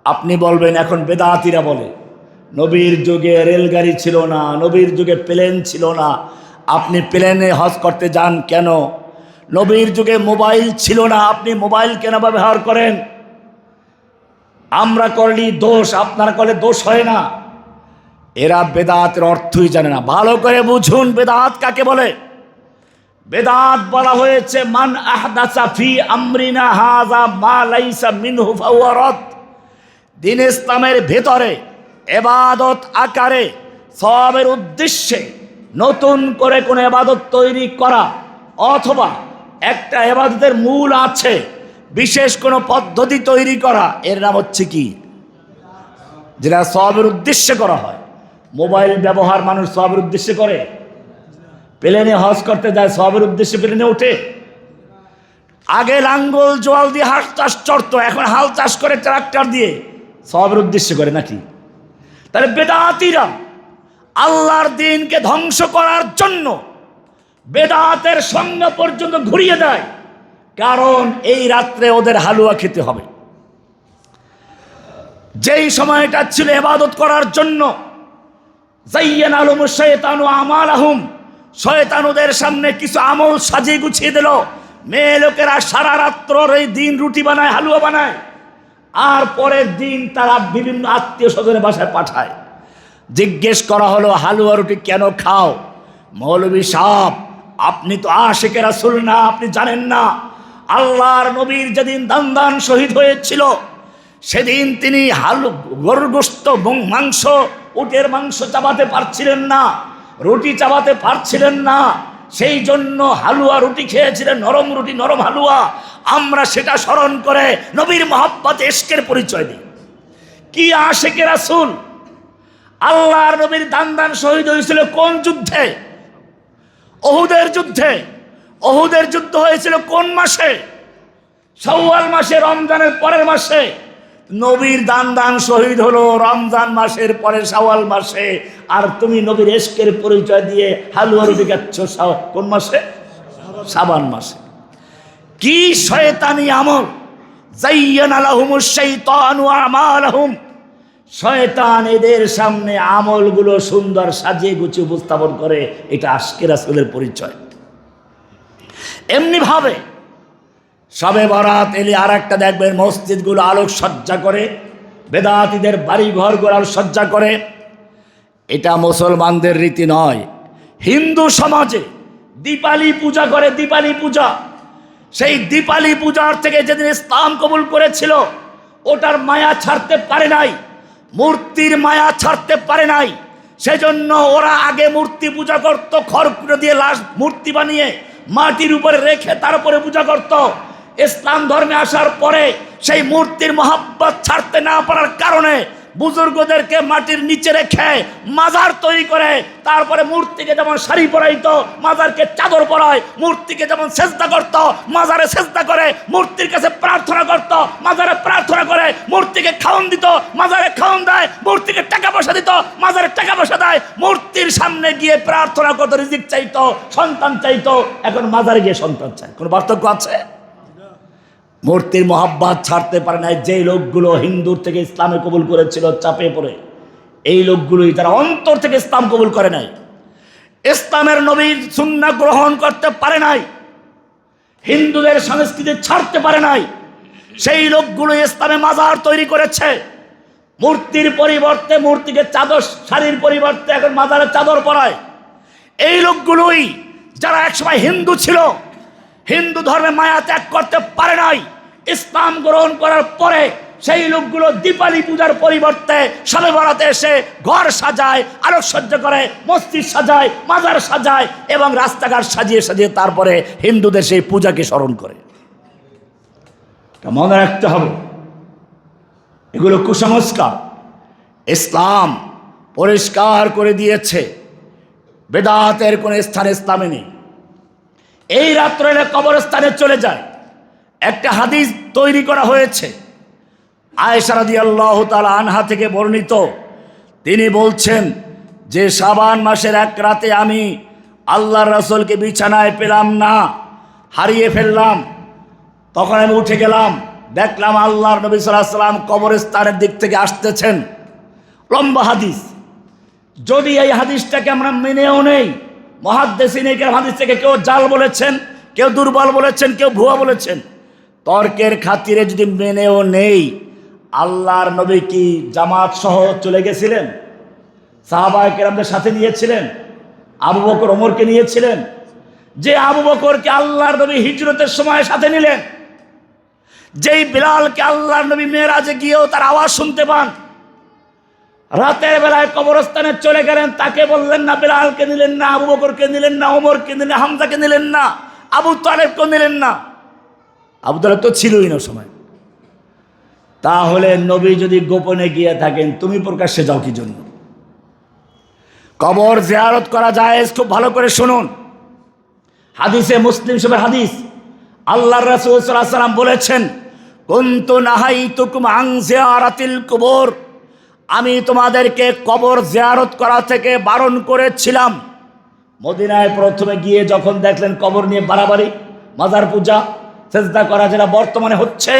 আপনি বলবেন এখন বেদাতিরা বলে নবীর যুগে রেলগাড়ি ছিল না, নবীর যুগে প্লেন ছিল না, আপনি প্লেনে হজ করতে যান কেন? নবীর যুগে মোবাইল ছিল না, আপনি মোবাইল কেন ব্যবহার করেন? আমরা করলি দোষ, আপনারা করলে দোষ হয় না। এরা বেদাতের অর্থই জানে না। ভালো করে বুঝুন বেদাত কাকে বলে। বেদাত বলা হয়েছে মান আহদাসা ফি আমরিনা হাযা মা লাইসা মিনহু ফাহুয়া রাদ। দ্বীন ইসলামের ভেতরে ইবাদত আকারে সওয়াবের উদ্দেশ্যে নতুন করে কোন ইবাদত তৈরি করা, অথবা একটা ইবাদতের মূল আছে বিশেষ কোন পদ্ধতি তৈরি করা, এর নাম হচ্ছে কি? যেটা সওয়াবের উদ্দেশ্যে করা হয়। মোবাইল ব্যবহার মানুষ সওয়াবের উদ্দেশ্যে করে। প্লেনে হজ করতে যায় সওয়াবের উদ্দেশ্যে প্লেনে ওঠে। আগে লাঙ্গল জোয়াল দিয়ে হাল চাষ চড়তো, এখন হাল চাষ করে ট্রাক্টর দিয়ে, সওয়াবের উদ্দেশ্যে করে নাকি? তাহলে বেদাতিরা আল্লাহর দ্বীনকে ধ্বংস করার জন্য বেদাতের সংজ্ঞা পর্যন্ত ঘুরিয়ে দেয়, কারণ এই রাত্রে ওদের হালুয়া খেতে হবে। যেই সময়টা ছিল ইবাদত করার জন্য, যায়্যানা লাহুমুশ শাইতানু আমালাহুম, শয়তান ওদের সামনে কিছু আমল সাজিয়ে গুছিয়ে দিল। মেয়ে লোকেরা সারা রাত্র এই দিন রুটি বানায়, হালুয়া বানায়, আর পরের দিন তারা বিভিন্ন আত্মীয় স্বজনের বাসায় পাঠায়। জিজ্ঞেস করা হলো হালুয়া রুটি কেন খাও? মৌলভী সাহেব আপনি তো আশিকে রাসূল না, আপনি জানেন না আল্লাহর নবীর যেদিন দান শহীদ হয়েছিল সেদিন তিনি গরুর গোশত, মাংস, উটের মাংস চাবাতে পারছিলেন না, রুটি চাবাতে পারছিলেন না, সেই জন্য হালুয়া রুটি খেয়েছিলেন, নরম রুটি, নরম হালুয়া। আমরা সেটা স্মরণ করে নবীর মহব্বত ইশকের পরিচয় দিই। কি আশিকে রাসূল! আল্লাহর নবীর দান শহীদ হয়েছিল কোন যুদ্ধে? উহুদের যুদ্ধে। উহুদের যুদ্ধ হয়েছিল কোন মাসে? শাওয়াল মাসে, রমজানের পরের মাসে। নবীর দান শহীদ হলো রমজান মাসের পরে শাওয়াল মাসে, আর তুমি নবীর ইশকের পরিচয় দিয়ে হালুয়া রুটি খাচ্ছ কোন মাসে? শাবান মাসে। কি শয়তানি আমল! যায়্যানা লাহুমুশ শাইতানু আমালাহুম, শয়তান এদের সামনে আমলগুলো সুন্দর সাজিয়ে গুছিয়ে উপস্থাপন করে, এটা আশকে রাসূলের পরিচয়। এমনি ভাবে শবে বরাত এলে আর একটা দেখবেন, মসজিদগুলো আলোকসজ্জা করে, বেদাতীদের বাড়ি ঘরগুলো আলোকসজ্জা করে। এটা মুসলমানদের রীতি নয়। হিন্দু সমাজে দীপালি পূজা করে, দীপালি পূজা। সেই দীপালি পূজার থেকে যেদিন ইসলাম কবুল করেছিল, ওটার মায়া ছাড়তে পারে নাই, মূর্তির মায়া ছাড়তে পারে নাই। সেজন্য ওরা আগে মূর্তি পূজা করত, খড়কুটো দিয়ে লাশ মূর্তি বানিয়ে মাটির উপরে রেখে তার উপরে পূজা করত। ইসলাম ধর্মে আসার পরে সেই মূর্তির মহব্বত ছাড়তে না পারার কারণে বুজুর্গদেরকে মাটির নিচে রেখে মাজার তৈরি করে, তারপরে মূর্তিকে যেমন শাড়ি পরাইতো, মাজারকে চাদর পরায়, মূর্তিকে যেমন সেজদা করত, মাজারে সেজদা করে, মূর্তির কাছে প্রার্থনা করত, মাজারে প্রার্থনা করে, মূর্তিকে খাওয়ান দিত, মাজারে খাওয়ান দেয়, মূর্তিকে টাকা পয়সা দিত, মাজারে টাকা পয়সা দেয়, মূর্তির সামনে গিয়ে প্রার্থনা করতো, রিজিক চাইতো, সন্তান চাইতো। এখন মাজারে গিয়ে সন্তান চায়, কোনো পার্থক্য আছে? মূর্তির মহাব্বত ছাড়তে পারে নাই যে লোকগুলো হিন্দুর থেকে ইসলামে কবুল করেছিল চাপে পড়ে, এই লোকগুলোই তারা অন্তর থেকে ইসলাম কবুল করে নাই, ইসলামের নবীর সুন্নাহ গ্রহণ করতে পারে নাই, হিন্দুদের সংস্কৃতি ছাড়তে পারে নাই। সেই লোকগুলো ইসলামে মাজার তৈরি করেছে, মূর্তির পরিবর্তে মূর্তিকে চাদর, শাড়ির পরিবর্তে এখন মাজারে চাদর পরায়। এই লোকগুলোই যারা একসময় হিন্দু ছিল, হিন্দু ধর্মে মায়া ত্যাগ করতে পারে নাই, ইসলাম গ্রহণ করার পরে সেই লোকগুলো দীপালি পূজার পরিবর্তে শবে বরাতে এসে ঘর সাজায়, আলোকসজ্জা করে, মসজিদ সাজায়, মাজার সাজায় এবং রাস্তাঘাট সাজিয়ে সাজিয়ে তারপরে হিন্দুদের সেই পূজাকে স্মরণ করে। মনে রাখতে হবে, এগুলো কুসংস্কার। ইসলাম পরিষ্কার করে দিয়েছে, বেদাতের কোনো স্থান ইসলামে নেই। এই রাত্রে কবরস্থানে চলে যায়, একটা হাদিস তৈরি করা হয়েছে আয়েশা রাদিয়াল্লাহু তাআলা আনহা থেকে বর্ণিত। তিনি বলছেন যে শাবান মাসের এক রাতে আমি আল্লাহর রাসূলকে বিছানায় পেলাম না, হারিয়ে ফেললাম। তখন আমি উঠে গেলাম, দেখলাম আল্লাহর নবী সাল্লাল্লাহু আলাইহি ওয়াসাল্লাম কবরস্থানের দিক থেকে আসতেছেন। লম্বা হাদিস। যদি এই হাদিসটাকে আমরা মেনেও নেই, মুহাদ্দিসিনে কেরাম হাদিস থেকে কেউ জাল বলেছেন, কেউ দুর্বল বলেছেন, কেউ ভুয়া বলেছেন, তর্কের খাতিরে যদি মেনেও নেই, আল্লাহর নবী কি জামাত সহ চলে গেছিলেন? সাহাবায়ে কেরামদের সাথে নিয়েছিলেন? আবু বকর ওমরকে নিয়েছিলেন? যে আবু বকরকে আল্লাহর নবী হিজরতের সময় সাথে নিলেন, যেই বিলালকে আল্লাহর নবী মেরাজে গিয়েও তার আওয়াজ শুনতে পান, রাতের বেলায় কবরস্থানে চলে গেলেন, তাকে বললেন না, বিলালকে নিলেন না, আবু বকরকে নিলেন না, ওমরকে নিলেন, হামজাকে নিলেন না, আবু তালেবকে নিলেন না। আবু তালেব তো ছিলই না সময়। তাহলে নবী যদি গোপনে গিয়ে থাকেন, তুমি প্রকাশ্যে যাও কি জন্য? কবর জিয়ারত করা যায়, খুব ভালো করে শুনুন। হাদিসে মুসলিম শরীফের হাদিস, আল্লাহর রাসূল সাল্লাল্লাহু আলাইহি ওয়াসাল্লাম বলেছেন, কুনতু নাহাইতুকুম আন জিয়ারাতিল কুবুর, আমি তোমাদেরকে কবর জিয়ারত করা থেকে বারণ করেছিলাম। মদিনায় প্রথমে গিয়ে যখন দেখলেন কবর নিয়ে বাড়াবাড়ি, মাজার পূজা, সেজদা করা যেটা বর্তমানে হচ্ছে,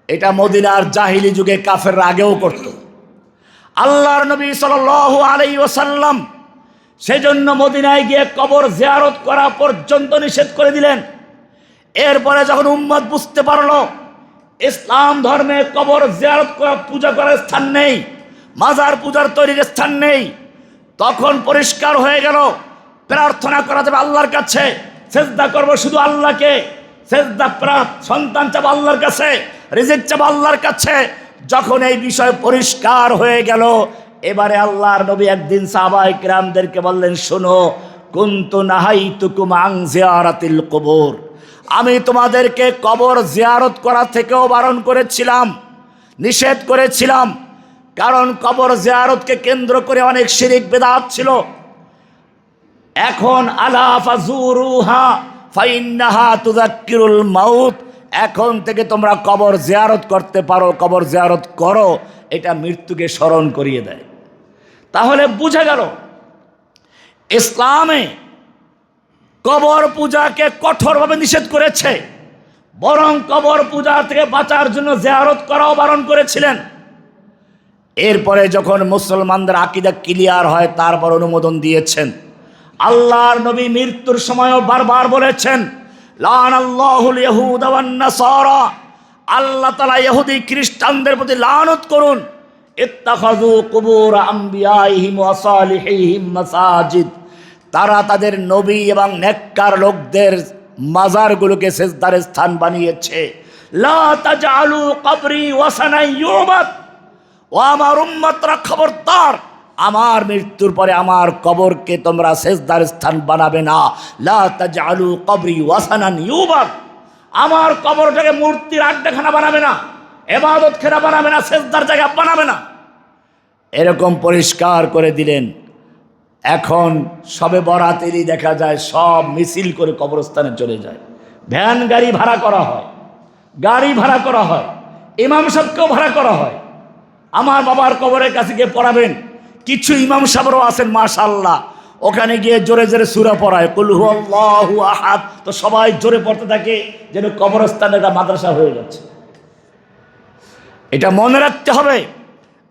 এটা মদিনার জাহিলি যুগে কাফেররা আগেও করত। আল্লাহর নবী সাল্লাল্লাহু আলাইহি ওয়াসাল্লাম সেজন্য মদিনায় গিয়ে কবর জিয়ারত করা পর্যন্ত নিষেধ করে দিলেন। এরপরে যখন উম্মত বুঝতে পারলো ইসলাম ধর্মে কবর জিয়ারত করা, পূজা করার স্থান নেই, মাজার পূজার তৈরির স্থান নেই, তখন পরিষ্কার হয়ে গেল প্রার্থনা করা যাবে আল্লাহর কাছে, সেজদা করবো শুধু আল্লাহকে, সেজদা সন্তান চাবো আল্লাহর কাছে, রিজিক চাবো আল্লাহর কাছে। যখন এই বিষয় পরিষ্কার হয়ে গেল, এবারে আল্লাহর নবী একদিন সাহাবায়ে কিরামদেরকে বললেন, শোনো, কুনতু নাহাইতুকুম আন জিয়ারাতিল কুবুর, আমি তোমাদেরকে কবর জিয়ারত করা থেকেও বারণ করেছিলাম, নিষেধ করেছিলাম। কারণ কবর জিয়ারতকে কেন্দ্র করে অনেক শিরক বিদআত ছিল। এখন আলা ফাজুরুহা ফাইন্নাহা তুযাক্কিরুল মাউত, এখন থেকে তোমরা কবর জিয়ারত করতে পারো, কবর জিয়ারত করো, এটা মৃত্যুকে স্মরণ করিয়ে দেয়। তাহলে বুঝা গেল ইসলামে কবর পূজাকে কঠোরভাবে নিষেধ করেছে, বরং কবর পূজা থেকে বাঁচার জন্য জিয়ারত করাও বারণ করেছিলেন। এরপরে যখন মুসলমানদের আকীদা ক্লিয়ার হয় তারপর অনুমোদন দিয়েছেন। আল্লাহর নবী মৃত্যুর সময়ও বারবার বলেছেন, লানাল্লাহুল ইয়াহুদা ওয়ান নাসারা, আল্লাহ তাআলা ইহুদি খ্রিস্টানদের প্রতি লানত করুন। ইত্তাখাযু কুবুর আমবিয়াইহিম ওয়া সালিহিহিম মাসাজিদ, তারা তাদের নবী এবং নেককার লোকদের মাজারগুলোকে সিজদার স্থান বানিয়েছে। লা তাজআলু কবরি ওয়াসানান ইউবাদ, ও আমার উম্মতরা খবরদার, আমার মৃত্যুর পরে আমার কবরকে তোমরা সিজদার স্থান বানাবে না। লা তাজআলু কবরি ওয়াসানান ইউবাদ, আমার কবরটাকে মূর্তির আড্ডাখানা বানাবে না, ইবাদতখানা বানাবে না, সিজদার জায়গা বানাবে না। এরকম পরিষ্কার করে দিলেন। এখন সবে বরাতেরই দেখা যায় সব মিছিল করে কবরস্থানে চলে যায়। ভ্যান গাড়ি ভাড়া করা হয়, গাড়ি ভাড়া করা হয়, ইমাম সাহেবকেও ভাড়া করা হয়। আমার বাবার কবরের কাছে গিয়ে পড়াবেন, কিছু ইমাম সাহেবরাও আছেন মাশাআল্লাহ, ওখানে গিয়ে জোরে জোরে সূরা পড়ায়, কুল হুয়াল্লাহু আহাদ, তো সবাই জোরে পড়তে থাকে যেন কবরস্থানে একটা মাদ্রাসা হয়ে যাচ্ছে। এটা মনে রাখতে হবে।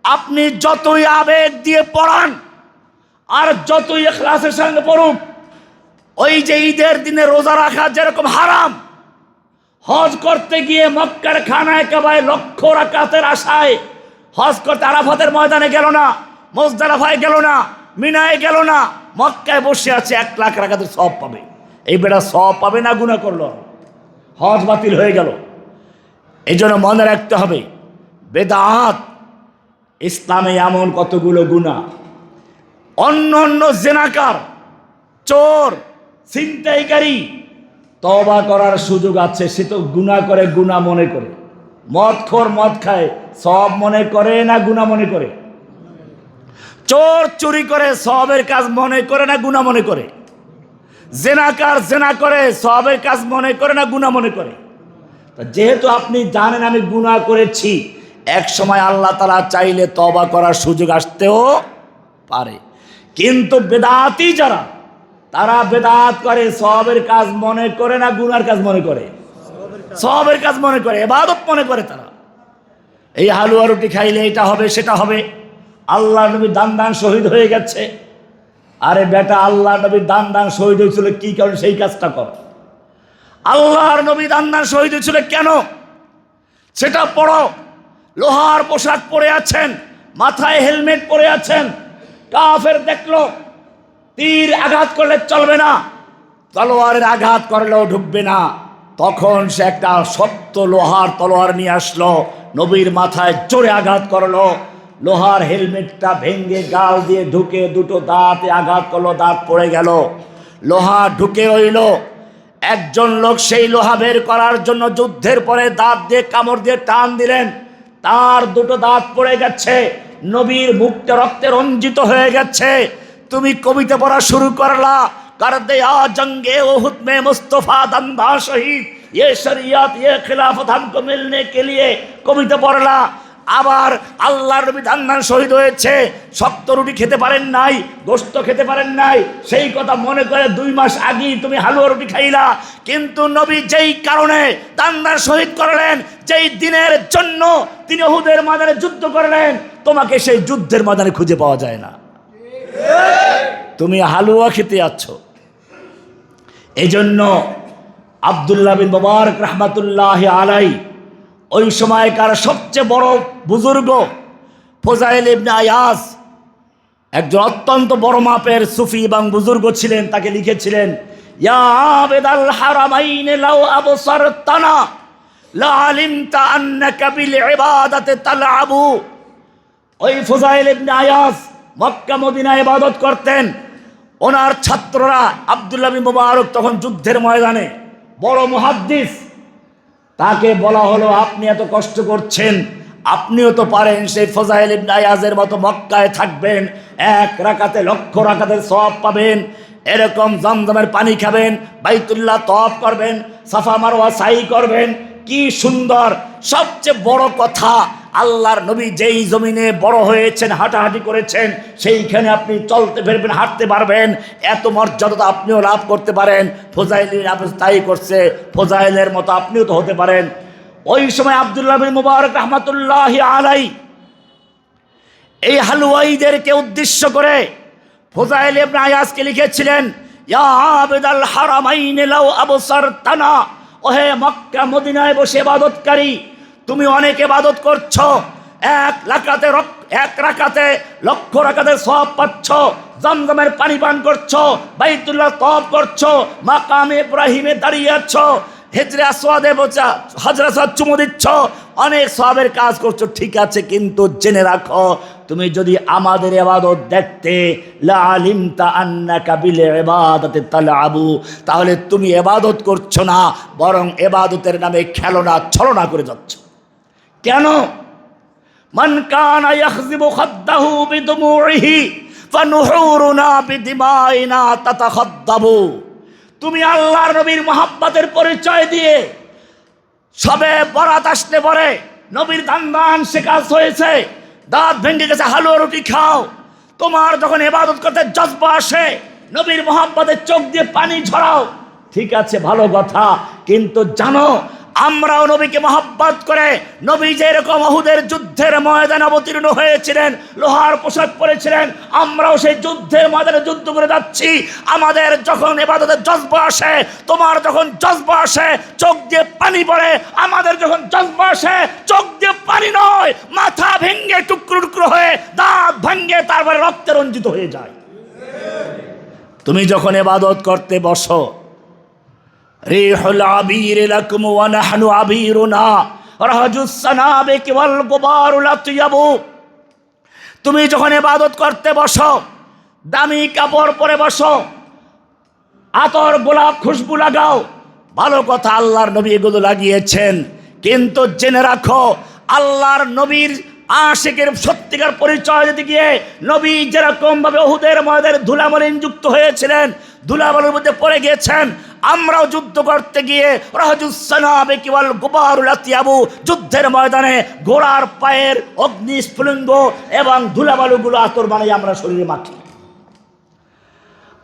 আপনি যতই আবেগ দিয়ে পড়ান আর যতই ইখলাসের সঙ্গে পড়ুন, ওই যে ঈদের দিনে রোজা রাখা যেরকম হারাম, হজ করতে গিয়ে মক্কার খানায় কাবায় লক্ষ রাকাতের আশায় হজ করতে আরাফাতের ময়দানে গেল না, মুজদালিফায় গেল না, মিনায় গেল না, মক্কায় বসে আছে 1 লাখ রাকাতের সওয়াব পাবে। এই বেটা সওয়াব পাবে না, গুনাহ করলো, হজ বাতিল হয়ে গেল। এই জন্য মনে রাখতে হবে, বেদাত ইসলামে এমন কতগুলো গুনাহ। অন্য অন্য জেনাকার, চোর, ছিনতাইকারী তওবা করার সুযোগ আছে, সে তো গুনাহ করে, গুনাহ মনে করে। মদখোর মদ খায়, সওয়াব মনে করে না গুনাহ মনে করে? চোর চুরি করে, সওয়াবের কাজ মনে করে না গুনাহ মনে করে? জেনাকার জেনা করে, সওয়াবের কাজ মনে করে না গুনাহ মনে করে? যেহেতু আপনি জানেন আমি গুনাহ করেছি, এক সময় আল্লাহ তাআলা চাইলে তওবা করার সুযোগ আসতেও পারে। কিন্তু বেদাতি যারা, তারা বেদাত করে, সওয়াবের কাজ মনে করে না গুনার কাজ মনে করে? সওয়াবের কাজ মনে করে, ইবাদত মনে করে। তারা এই হালুয়া রুটি খাইলে এটা হবে সেটা হবে। আল্লাহ নবী দান দান শহীদ হয়ে গেছে। আরে বেটা, আল্লাহ নবী দান দান শহীদ হয়েছিল কি কারণে? সেই কাজটা কর। আল্লাহর নবী দান দান শহীদ হয়েছিল কেন সেটা পড়ো। লোহার পোশাক পরে আছেন, মাথায় হেলমেট পরে আছেন, কাফের দেখলো, তীর আঘাত করলে চলবে না, তলোয়ারের আঘাত করলেও ঢুকবে না। তখন সে একটা শক্ত লোহার তলোয়ার নিয়ে আসলো, নবীর মাথায় জোরে আঘাত করলো, লোহার হেলমেটটা ভেঙে গাল দিয়ে ঢুকে দুটো দাঁতে আঘাত করলো, দাঁত পড়ে গেল, লোহা ঢুকে রইল। একজন লোক সেই লোহা বের করার জন্য যুদ্ধের পরে দাঁত দিয়ে কামড় দিয়ে টান দিলেন, তার দুটো দাঁত পড়ে গেছে, নবীর মুখটা রক্তে রঞ্জিত হয়ে গেছে। তুমি কবিতা পড়া শুরু করলা, कर दिया जंगे उहुद में मुस्तफा दंदा शहीद, ये शरीयत ये खिलाफत हमको मिलने के लिए কবিতা পড়লা। আবার আল্লাহর নবী দান শহীদ হয়েছে, শক্ত রুটি খেতে পারেন নাই, গোশত খেতে পারেন নাই, সেই কথা মনে করে 2 মাস আগেই তুমি হালুয়া রুটি খাইলা। কিন্তু নবী যেই কারণে দান শহীদ করলেন, যেই দিনের জন্য তিনি উহুদের ময়দানে যুদ্ধ করলেন, তোমাকে সেই যুদ্ধের ময়দানে খুঁজে পাওয়া যায় না, তুমি হালুয়া খেতে যাচ্ছ। এই জন্য আব্দুল্লাহ বিন মুবারক রহমাতুল্লাহ আলাই, ওই সময়কার সবচেয়ে বড় বুজুর্গ ফুজাইল ইবনে আয়াজ, একজন অত্যন্ত বড় মাপের সুফি এবং বুজুর্গ ছিলেন, তাকে লিখেছিলেন, ইয়া আবিদাল হারামাইন লাউ আবসারতানা লা আলিমতা আন্নাকা বিল ইবাদাতি তালআবু। ওই ফুজাইল ইবনে আয়াজ মক্কা মদিনায় ইবাদত করতেন। ওনার ছাত্ররা, আব্দুল্লাহ বিন মুবারক তখন যুদ্ধের ময়দানে বড় মুহাদ্দিস, তাকে বলা হলো আপনি এত কষ্ট করছেন, আপনিও তো পারেন সেই ফুজাইল ইবনে আয়াজের মতো মক্কায় থাকবেন, 1 রাকাতে লক্ষ রাকাতের সওয়াব পাবেন, এরকম জমজমের পানি খাবেন, বাইতুল্লাহ তওয়াফ করবেন, সাফা মারওয়া সাই করবেন, কি সুন্দর। সবচেয়ে বড় কথা, আল্লাহর নবী যেই জমিনে বড় হয়েছেন, হাঁটাহাঁটি করেছেন, সেইখানে আপনি চলতে ফিরবেন, হাঁটতে পারবেন, এত মর্যাদা আপনিও লাভ করতে পারেন। ফুজাইলের আপনি তাই করছে, ফুজাইলের মতো আপনিও তো হতে পারেন। ওই সময় আব্দুল্লাহ বিন মুবারক রহমাতুল্লাহি আলাই এই হালুয়াইদেরকে উদ্দেশ্য করে ফুযাইল ইবনে আয়াজকে লিখেছিলেন, ইয়া আবিদাল হারামাইন লাউ আবসারতানা, ওহে মক্কা মদিনায় বসে ইবাদতকারী, তুমি অনেক ইবাদত করছো, এক রাকাতে লক্ষ রাকাতের সওয়াব পাচ্ছ, জমজমের পানি পান করছো, বাইতুল্লাহ তওয়াফ করছো, মাকামে ইব্রাহিমে দাঁড়িয়ে আছো, হিজরে আসওয়াদে বসে হাজরে আসওয়াদ চুমু দিচ্ছ, অনেক সওয়াবের কাজ করছো, ঠিক আছে, কিন্তু জেনে রাখো তুমি যদি আমাদের ইবাদত দেখতে লা আলিমতা আন্নাকা বিল ইবাদাতি তালআবু, তাহলে তুমি ইবাদত করছো না, বরং ইবাদতের নামে খেলনা ছলনা করে যাচ্ছ। কেন? মান কানা ইয়াখযিবু খাদ্দাহু বিদুমুইহি ফানুহুরুনা বিদিমাইনা তাতাখাদ্দাবু। তুমি আল্লাহর নবীর মহাব্বতের পরিচয় দিয়ে সবে বরাত আসলে পরে নবীর দান শেখাস হয়েছে, দাঁত ভেঙে গেছে, হালুয়া রুটি খাও, তোমার যখন ইবাদত করতে জজবা আসে, নবীর মহাব্বতের চোখ দিয়ে পানি ঝরাও, ঠিক আছে, ভালো কথা, কিন্তু জানো আমরাও নবীকে মহব্বত করে, নবী যে এরকম উহুদের যুদ্ধের ময়দানে অবতীর্ণ হয়েছিলেন, লোহার পোশাক পরেছিলেন, আমরাও সেই যুদ্ধের ময়দানে যুদ্ধ করে যাচ্ছি। আমাদের যখন ইবাদতের জজবা আসে, তোমার যখন জজবা আসে চোখ দিয়ে পানি পড়ে, আমাদের যখন জজবা আসে চোখ দিয়ে পানি নয়, মাথা ভেঙে টুকরো টুকরো হয়ে দাঁত ভেঙে তারপরে রক্তে রঞ্জিত হয়ে যায়। তুমি যখন ইবাদত করতে বসো, রিহুল আবির লাকুম ওয়া নাহনু আবিরুনা রাহাজুস সানাবিক ওয়াল গুবারু লাতিয়াবু। তুমি যখন ইবাদত করতে বসো, দামি কাপড় পরে বসো, আতর গোলাপ খুশবু লাগাও, ভালো কথা, আল্লাহর নবী এগুলো লাগিয়েছেন, কিন্তু জেনে রাখো আল্লাহর নবীর আশিকের সত্যিকার পরিচয় দিতে গিয়ে নবী যেরকম ভাবে উহুদের ময়দানে ধুলামলিন যুক্ত হয়েছিলেন, ধুলাবালুর মধ্যে পড়ে গিয়েছেন, আমরাও যুদ্ধ করতে গিয়ে রাহাজুসানাবিকি ওয়াল গুবারুল আতিয়াবু, যুদ্ধের ময়দানে ঘোড়ার পায়ের অগ্নিস্ফুলিঙ্গ এবং ধুলাবালুগুলো আতর বানাই আমরা শরীরে মাখি।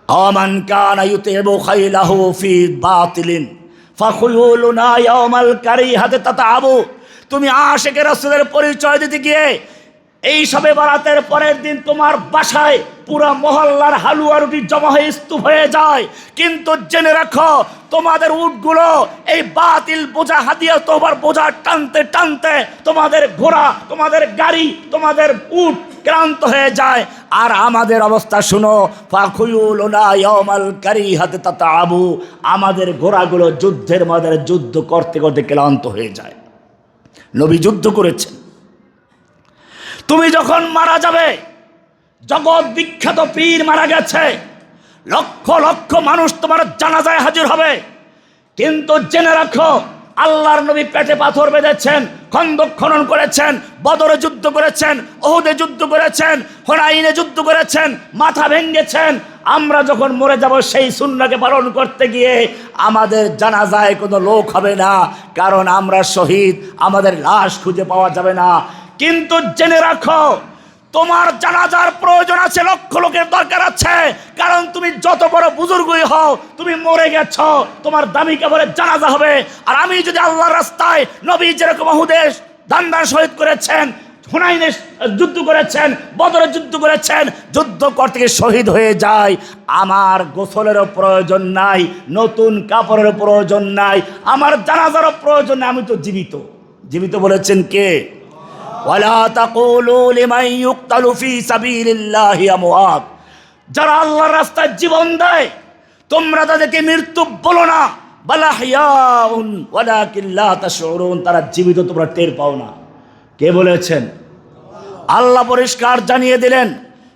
আমান কানা ইউতিবু খাইলাহু ফি বাতিলিন ফাখুয়ুলুনা ইয়াউমাল কারিহাতি তাতাবু। তুমি আশিকে রাসূলের পরিচয় দিতে গিয়ে এই সবে বরাতের পরের দিন তোমার বাসায় পুরো মহল্লার হালুয়া রুটি জমা হয়ে স্তূপ হয়ে যায়, কিন্তু জেনে রাখো তোমাদের উটগুলো এই বাতিল বোঝা হাদিয়া তোমার বোঝা টানতে টানতে তোমাদের ঘোড়া, তোমাদের গাড়ি, তোমাদের উট ক্লান্ত হয়ে যায়। আর আমাদের অবস্থা শুনো, ফাখুয়ুলুনা ইয়াউমাল কারিহাতি তাতাবু, আমাদের ঘোড়াগুলো যুদ্ধের ময়দানে যুদ্ধ করতে করতে ক্লান্ত হয়ে যায়। নবী যুদ্ধ করেছেন। তুমি যখন মারা যাবে, জগৎ বিখ্যাত পীর মারা গেছে, লক্ষ লক্ষ মানুষ তোমার জানাজায় হাজির হবে, কিন্তু জেনে রাখো আল্লাহর নবী পেটে পাথর বেঁধেছেন, খন্দক খনন করেছেন, বদরে যুদ্ধ করেছেন, উহুদে যুদ্ধ করেছেন, হুনাইনে যুদ্ধ করেছেন, মাথা ভেঙেছেন। আমরা যখন মরে যাব সেই সুন্নাহকে পালন করতে গিয়ে আমাদের জানাজায় কোনো লোক হবে না, কারণ আমরা শহীদ, আমাদের লাশ খুঁজে পাওয়া যাবে না। কিন্তু জেনে রাখো তোমার জানাজার প্রয়োজন আছে, লক্ষ লোকের দরকার আছে, কারণ তুমি যত বড় বুজুর্গই হও, তুমি মরে গেছ, তোমার দামি কবরে জানাজা হবে। আর আমি যদি আল্লাহর রাস্তায়, নবী যেরকম উহুদে দান শহীদ করেছেন, হুনাইনে যুদ্ধ করেছেন, বদরে যুদ্ধ করেছেন, যুদ্ধ করতে গিয়ে শহীদ হয়ে যায়, আমার গোসলেরও প্রয়োজন নাই, নতুন কাপড়ের প্রয়োজন নাই, আমার জানাজারও প্রয়োজন নাই, আমি তো জীবিত। জীবিত বলেছেন কে? ওয়ালা তাকুলু লিমান ইউকতালু ফি সাবিলিল্লাহি আমওয়াত। যারা আল্লাহর রাস্তায় জীবন দেয় তোমরা তাদেরকে মৃত্যু বলো না, বাল আহইয়াউন ওয়ালাকিন লা তাশউরুন, তারা জীবিত, তোমরা টের পাও না। কে বলেছেন? আল্লাহ পরিষ্কার জানিয়ে দিলেন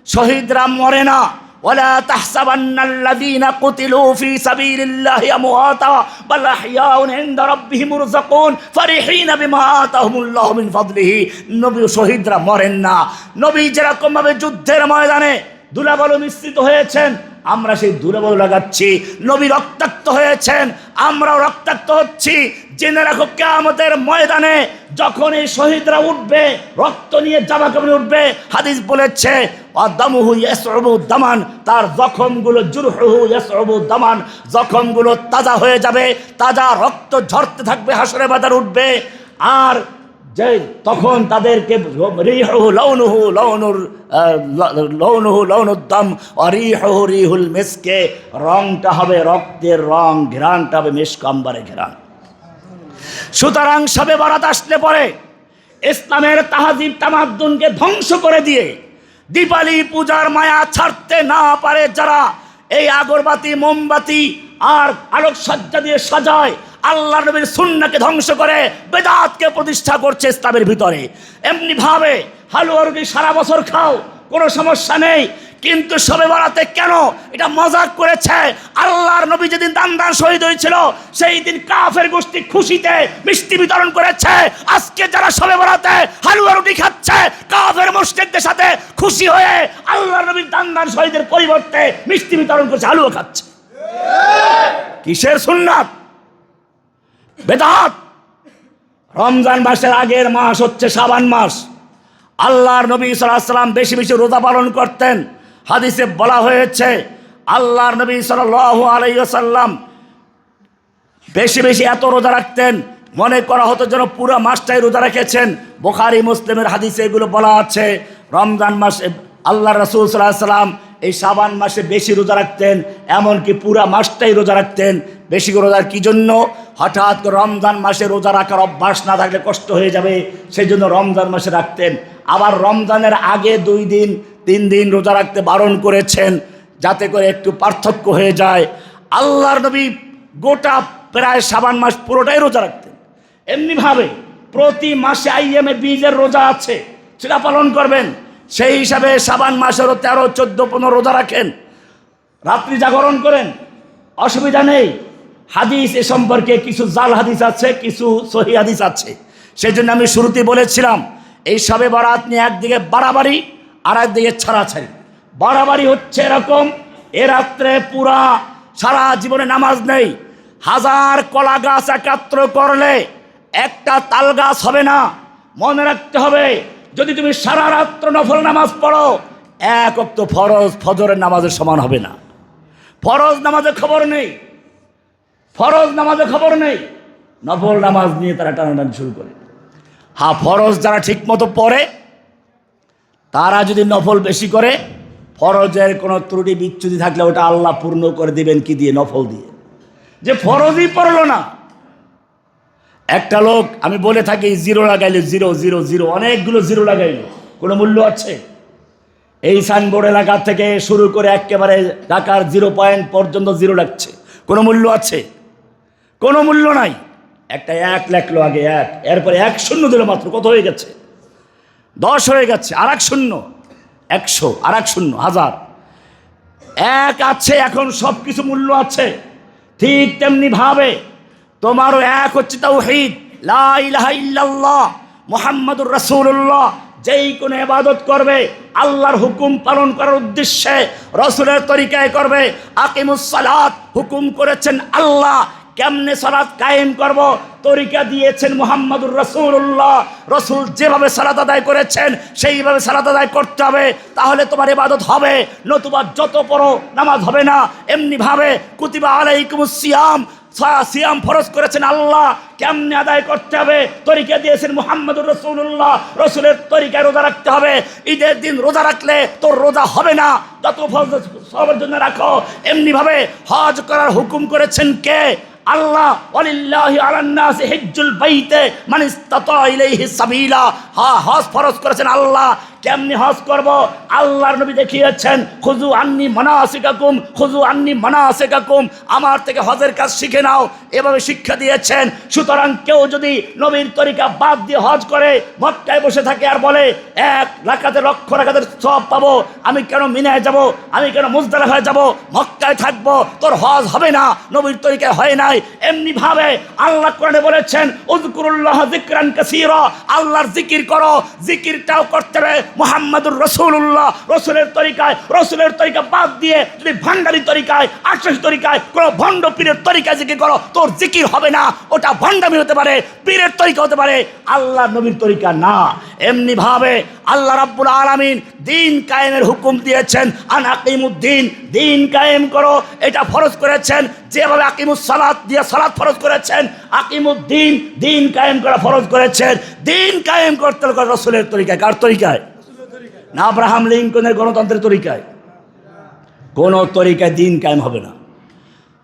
শহীদরা মরে না। ওয়ালা তাহসাবান্নাল্লাযীনা কুতিলু ফি সাবিলিল্লাহি আমওয়াতা বাল আহইয়াউন ইনদা রাব্বিহিম ইরযাকুন ফারিহিনা বিমা আতাহুমুল্লাহু মিন ফাদলিহি। নবী শহীদরা মরেন না। নবী যেরকম ভাবে যুদ্ধের ময়দানে ধুলাবালু মিশ্রিত হয়েছেন, আমরা সেই ধুলাবালু লাগাচ্ছি। নবী রক্তাক্ত হয়েছেন, আমরাও রক্তাক্ত হচ্ছি। জেনে রাখো কিয়ামতের ময়দানে যখন এই শহীদরা উঠবে, রক্ত নিয়ে জামা কাপড়ে উঠবে, হাদিস বলেছে আদামুহু ইয়াসউবু দামান, তার জখমগুলো জুরহুহু ইয়াসউবু দামান, জখমগুলো তাজা হয়ে যাবে, তাজা রক্ত ঝরতে থাকবে, হাসরে বাজার উঠবে। আর যে তখন তাদেরকে রিহু লাউনুহু লাউনুদ্দাম ওয়া রিহুহু রিহুল মিসকে, রংটা হবে রক্তের রং, ঘ্রাণটা হবে মিশক আম্বারের ঘ্রাণ। সুতরাং শবে বরাত আসলে পরে ইসলামের তাহাজিব তামাদ্দুনকে ধ্বংস করে দিয়ে দীপালি পূজার মায়া ছাড়তে না পারে যারা, এই আগরবাতি মোমবাতি আর আলোকসজ্জা দিয়ে সাজায়, আল্লাহ নবীর সুন্নাহকে ধ্বংস করে বেদাতকে প্রতিষ্ঠা করছে ইসলামের ভিতরে। এমনি ভাবে হালুয়া রুটি সারা বছর খাও, কোনো সমস্যা নেই, কিন্তু শবে বরাতে কেন এটা মজাক করেছে? আল্লাহর নবী যেদিন দান শহীদ হয়েছিল সেই দিন কাফের গোষ্ঠী খুশিতে মিষ্টি বিতরণ করেছে। আজকে যারা শবে বরাতে হালুয়া রুটি খাচ্ছে কাফের মুশরিকদের সাথে খুশি হয়ে আল্লাহর নবীর দান শহীদের পরিবর্তে মিষ্টি বিতরণ করছে, হালুয়া খাচ্ছে। কিসের সুন্নাত? বেদাত। রমজান মাসের আগের মাস হচ্ছে শাবান মাস। আল্লাহর নবী সাল্লাল্লাহু আলাইহি ওয়াসাল্লাম বেশি বেশি রোজা পালন করতেন। হাদিসে বলা হয়েছে আল্লাহর নবী সাল্লাল্লাহু আলাইহি ওয়াসাল্লাম বেশি বেশি এত রোজা রাখতেন, মনে করা হতো যেন পুরো মাসটাই রোজা রেখেছেন। বুখারী মুসলিমের হাদিসে এগুলো বলা আছে। রমজান মাসে আল্লাহ রাসূল সাল্লাল্লাহু আলাইহি ওয়াসাল্লাম এই শাবান মাসে বেশি রোজা রাখতেন, এমনকি পুরা মাসটাই রোজা রাখতেন। বেশি রোজার কি জন্য? হঠাৎ করে রমজান মাসে রোজা রাখার অভ্যাস না থাকলে কষ্ট হয়ে যাবে, সেই জন্য রমজান মাসে রাখতেন। আবার রমজানের আগে 2 দিন 3 দিন রোজা রাখতে বারণ করেছেন, যাতে করে একটু পার্থক্য হয়ে যায়। আল্লাহর নবী গোটা প্রায় শাবান মাস পুরোটাই রোজা রাখতেন। এমনিভাবে প্রতি মাসে আইয়ামে বীজের রোজা আছে, সেটা পালন করবেন। সেই হিসাবে শাবান মাসেরও 13, 14, 15 রোজা রাখেন, রাত্রি জাগরণ করেন, অসুবিধা নেই। হাদিস এ সম্পর্কে কিছু জাল হাদিস আছে, কিছু সহি হাদিস আছে। সেই জন্য আমি শুরুতেই বলেছিলাম এই শবে বরাত নিয়ে একদিকে বাড়াবাড়ি আর একদিকে ছাড়াছাড়ি। বাড়াবাড়ি হচ্ছে এরকম, এ রাত্রে পুরা সারা জীবনে নামাজ নেই, 1000 কলা গাছ একাত্র করলে একটা তাল গাছ হবে না। মনে রাখতে হবে, যদি তুমি সারা রাত্র নফল নামাজ পড়ো, 1 ওয়াক্ত ফরজ ফজরের নামাজের সমান হবে না। ফরজ নামাজের খবর নেই, ফরজ নামাজের খবর নেই, নফল নামাজ নিয়ে তারা টানাটানি শুরু করে। হ্যাঁ, ফরজ যারা ঠিক মতো পড়ে তারা যদি নফল বেশি করে, ফরজের কোনো ত্রুটি বিচ্যুতি থাকলে ওটা আল্লাহ পূর্ণ করে দিবেন কি দিয়ে? নফল দিয়ে। যে ফরজই পড়লো না, একটা লোক আমি বলে থাকি 0 লাগাইলো, 0 0 0, অনেকগুলো 0 লাগাইলো, কোনো মূল্য আছে? এই সাইনবোর্ড এলাকা থেকে শুরু করে একেবারে ঢাকার 0 পয়েন্ট পর্যন্ত 0 লাগছে, কোনো মূল্য আছে? কোনো মূল্য নাই। একটা 1 লেখলো আগে 1, এরপরে 1 শূন্য দিল মাত্র, কত হয়ে গেছে? 10 হয়ে গেছে, আর 1 শূন্য, 100, আর 1 শূন্য, 1000। 1 আছে, এখন সব কিছু মূল্য আছে। ঠিক তেমনি ভাবে তোমারও 1 হচ্ছে তাওহীদ, লা ইলাহা ইল্লাল্লাহ মুহাম্মাদুর রাসূলুল্লাহ। যেই কোনো ইবাদত করবে আল্লাহর হুকুম পালন করার উদ্দেশ্যে, রাসূলের তরিকায় করবে। আকিমুস সালাত হুকুম করেছেন আল্লাহ, কেমনে সালাত কায়েম করব তরিকা দিয়েছেন মুহাম্মাদুর রাসূলুল্লাহ। রাসূল যেভাবে সালাত আদায় করেছেন সেইভাবে সালাত আদায় করতে হবে, তাহলে তোমার ইবাদত হবে, নতুবা যত বড় নামাজ হবে না। এমনিভাবে কুতিবা আলাইকুমুস সিয়াম, সিয়াম ফরজ করেছেন আল্লাহ, কেমনে আদায় করতে হবে তরিকা দিয়েছেন মুহাম্মাদুর রাসূলুল্লাহ। রাসূলের তরিকায় রোজা রাখতে হবে। ঈদের দিন রোজা রাখলে তোর রোজা হবে না, যত ফরজ সবার জন্য রাখো। এমনিভাবে হজ করার হুকুম করেছেন কে? আল্লাহ। ওয়ালিল্লাহি আলান নাসি হিজ্জুল বাইতে মান ইসতাতা ইলাইহি সাবিলা। হজ ফরজ করেছেন আল্লাহ। কেমনি হজ করব? আল্লাহর নবী দেখিয়েছেন, খুযু আন্নি মানাসিকাকুম, খুযু আন্নি মানাসিকাকুম, আমার থেকে হজের কাজ শিখে নাও, এভাবে শিক্ষা দিয়েছেন। সুতরাং কেউ যদি নবীর তরিকা বাদ দিয়ে হজ করে মক্কায় বসে থাকে আর বলে 1 রাকাতে লক্ষ রাকাতের সওয়াব পাবো, আমি কেন মিনায় যাব, আমি কেন মুজদালিফায় যাব, মক্কায় থাকবো, তোর হজ হবে না, নবীর তরিকায় হয় নাই। এমনি ভাবে আল্লাহ কোরআনে বলেছেন, উযকুরুল্লাহ যিকরান কাসীরা, আল্লাহর জিকির করো। জিকিরটাও করতে হবে মুহাম্মাদুর রাসূলুল্লাহ রসুলের তরিকা বাদ দিয়ে যদি ভণ্ডারি তরিকায় আশ্বাসী তরিকায় কোনো ভণ্ড পীরের তরিকায় জিকির করো, তোর জিকির হবে না, ওটা ভণ্ডামি হতে পারে, পীরের তরিকা হতে পারে, আল্লাহ নবীর তরিকা না। এমনি ভাবে আল্লাহ রাব্বুল আলামিন দিন কায়েমের হুকুম দিয়েছেন, আন আকিমুদ্দিন, দিন কায়েম করো, এটা ফরজ করেছেন। যেভাবে আকিমুস সালাত দিয়ে সালাত ফরজ করেছেন, আকিমুদ্দিন, দিন কায়েম করা ফরজ করেছেন। দিন কায়েম করতে হবে রাসূলের তরিকায়। কার তরিকায়? না আব্রাহাম লিঙ্কনের গণতন্ত্রের তরিকায়। কোন তরিকায় দিন কায়েম হবে না।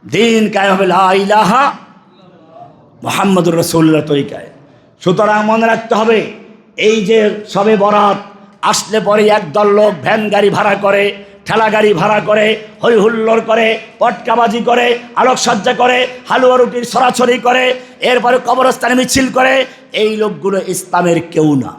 দিন কায়েম হবে লা ইলাহা মুহাম্মাদুর রাসূলুল্লাহ তরিকায়। সুতরাং মনে রাখতে হবে, এই যে সবে বরাত আসলে পরে একদল লোক ভ্যান গাড়ি ভাড়া করে, ঠেলা গাড়ি ভাড়া করে, হই হুল্লোড় করে, পটকাবাজি করে, আলোকসজ্জা করে, হালুয়া রুটির ছড়াছড়ি করে, এরপরে কবরস্থানে মিছিল করে, এই লোকগুলো ইসলামের কেউ না।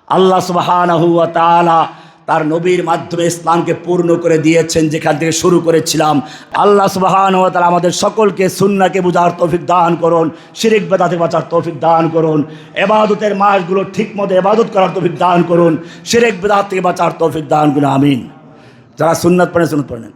আল্লাহ সুবহানাহু ওয়া তাআলা তার নবীর মাধ্যমে ইসলামকে পূর্ণ করে দিয়েছেন, যেখান থেকে শুরু করেছিলাম। আল্লাহ সুবহানাহু ওয়া তাআলা আমাদের সকলকে সুন্নাহকে বুঝার তৌফিক দান করুন, শিরক বেদাতে বাঁচার তৌফিক দান করুন, ইবাদতের মাসগুলো ঠিকমতো ইবাদত করার তৌফিক দান করুন, শিরক বেদাত থেকে বাঁচার তৌফিক দান করুন। আমিন। যারা সুন্নাত পড়েন সুন্নাত পড়েন।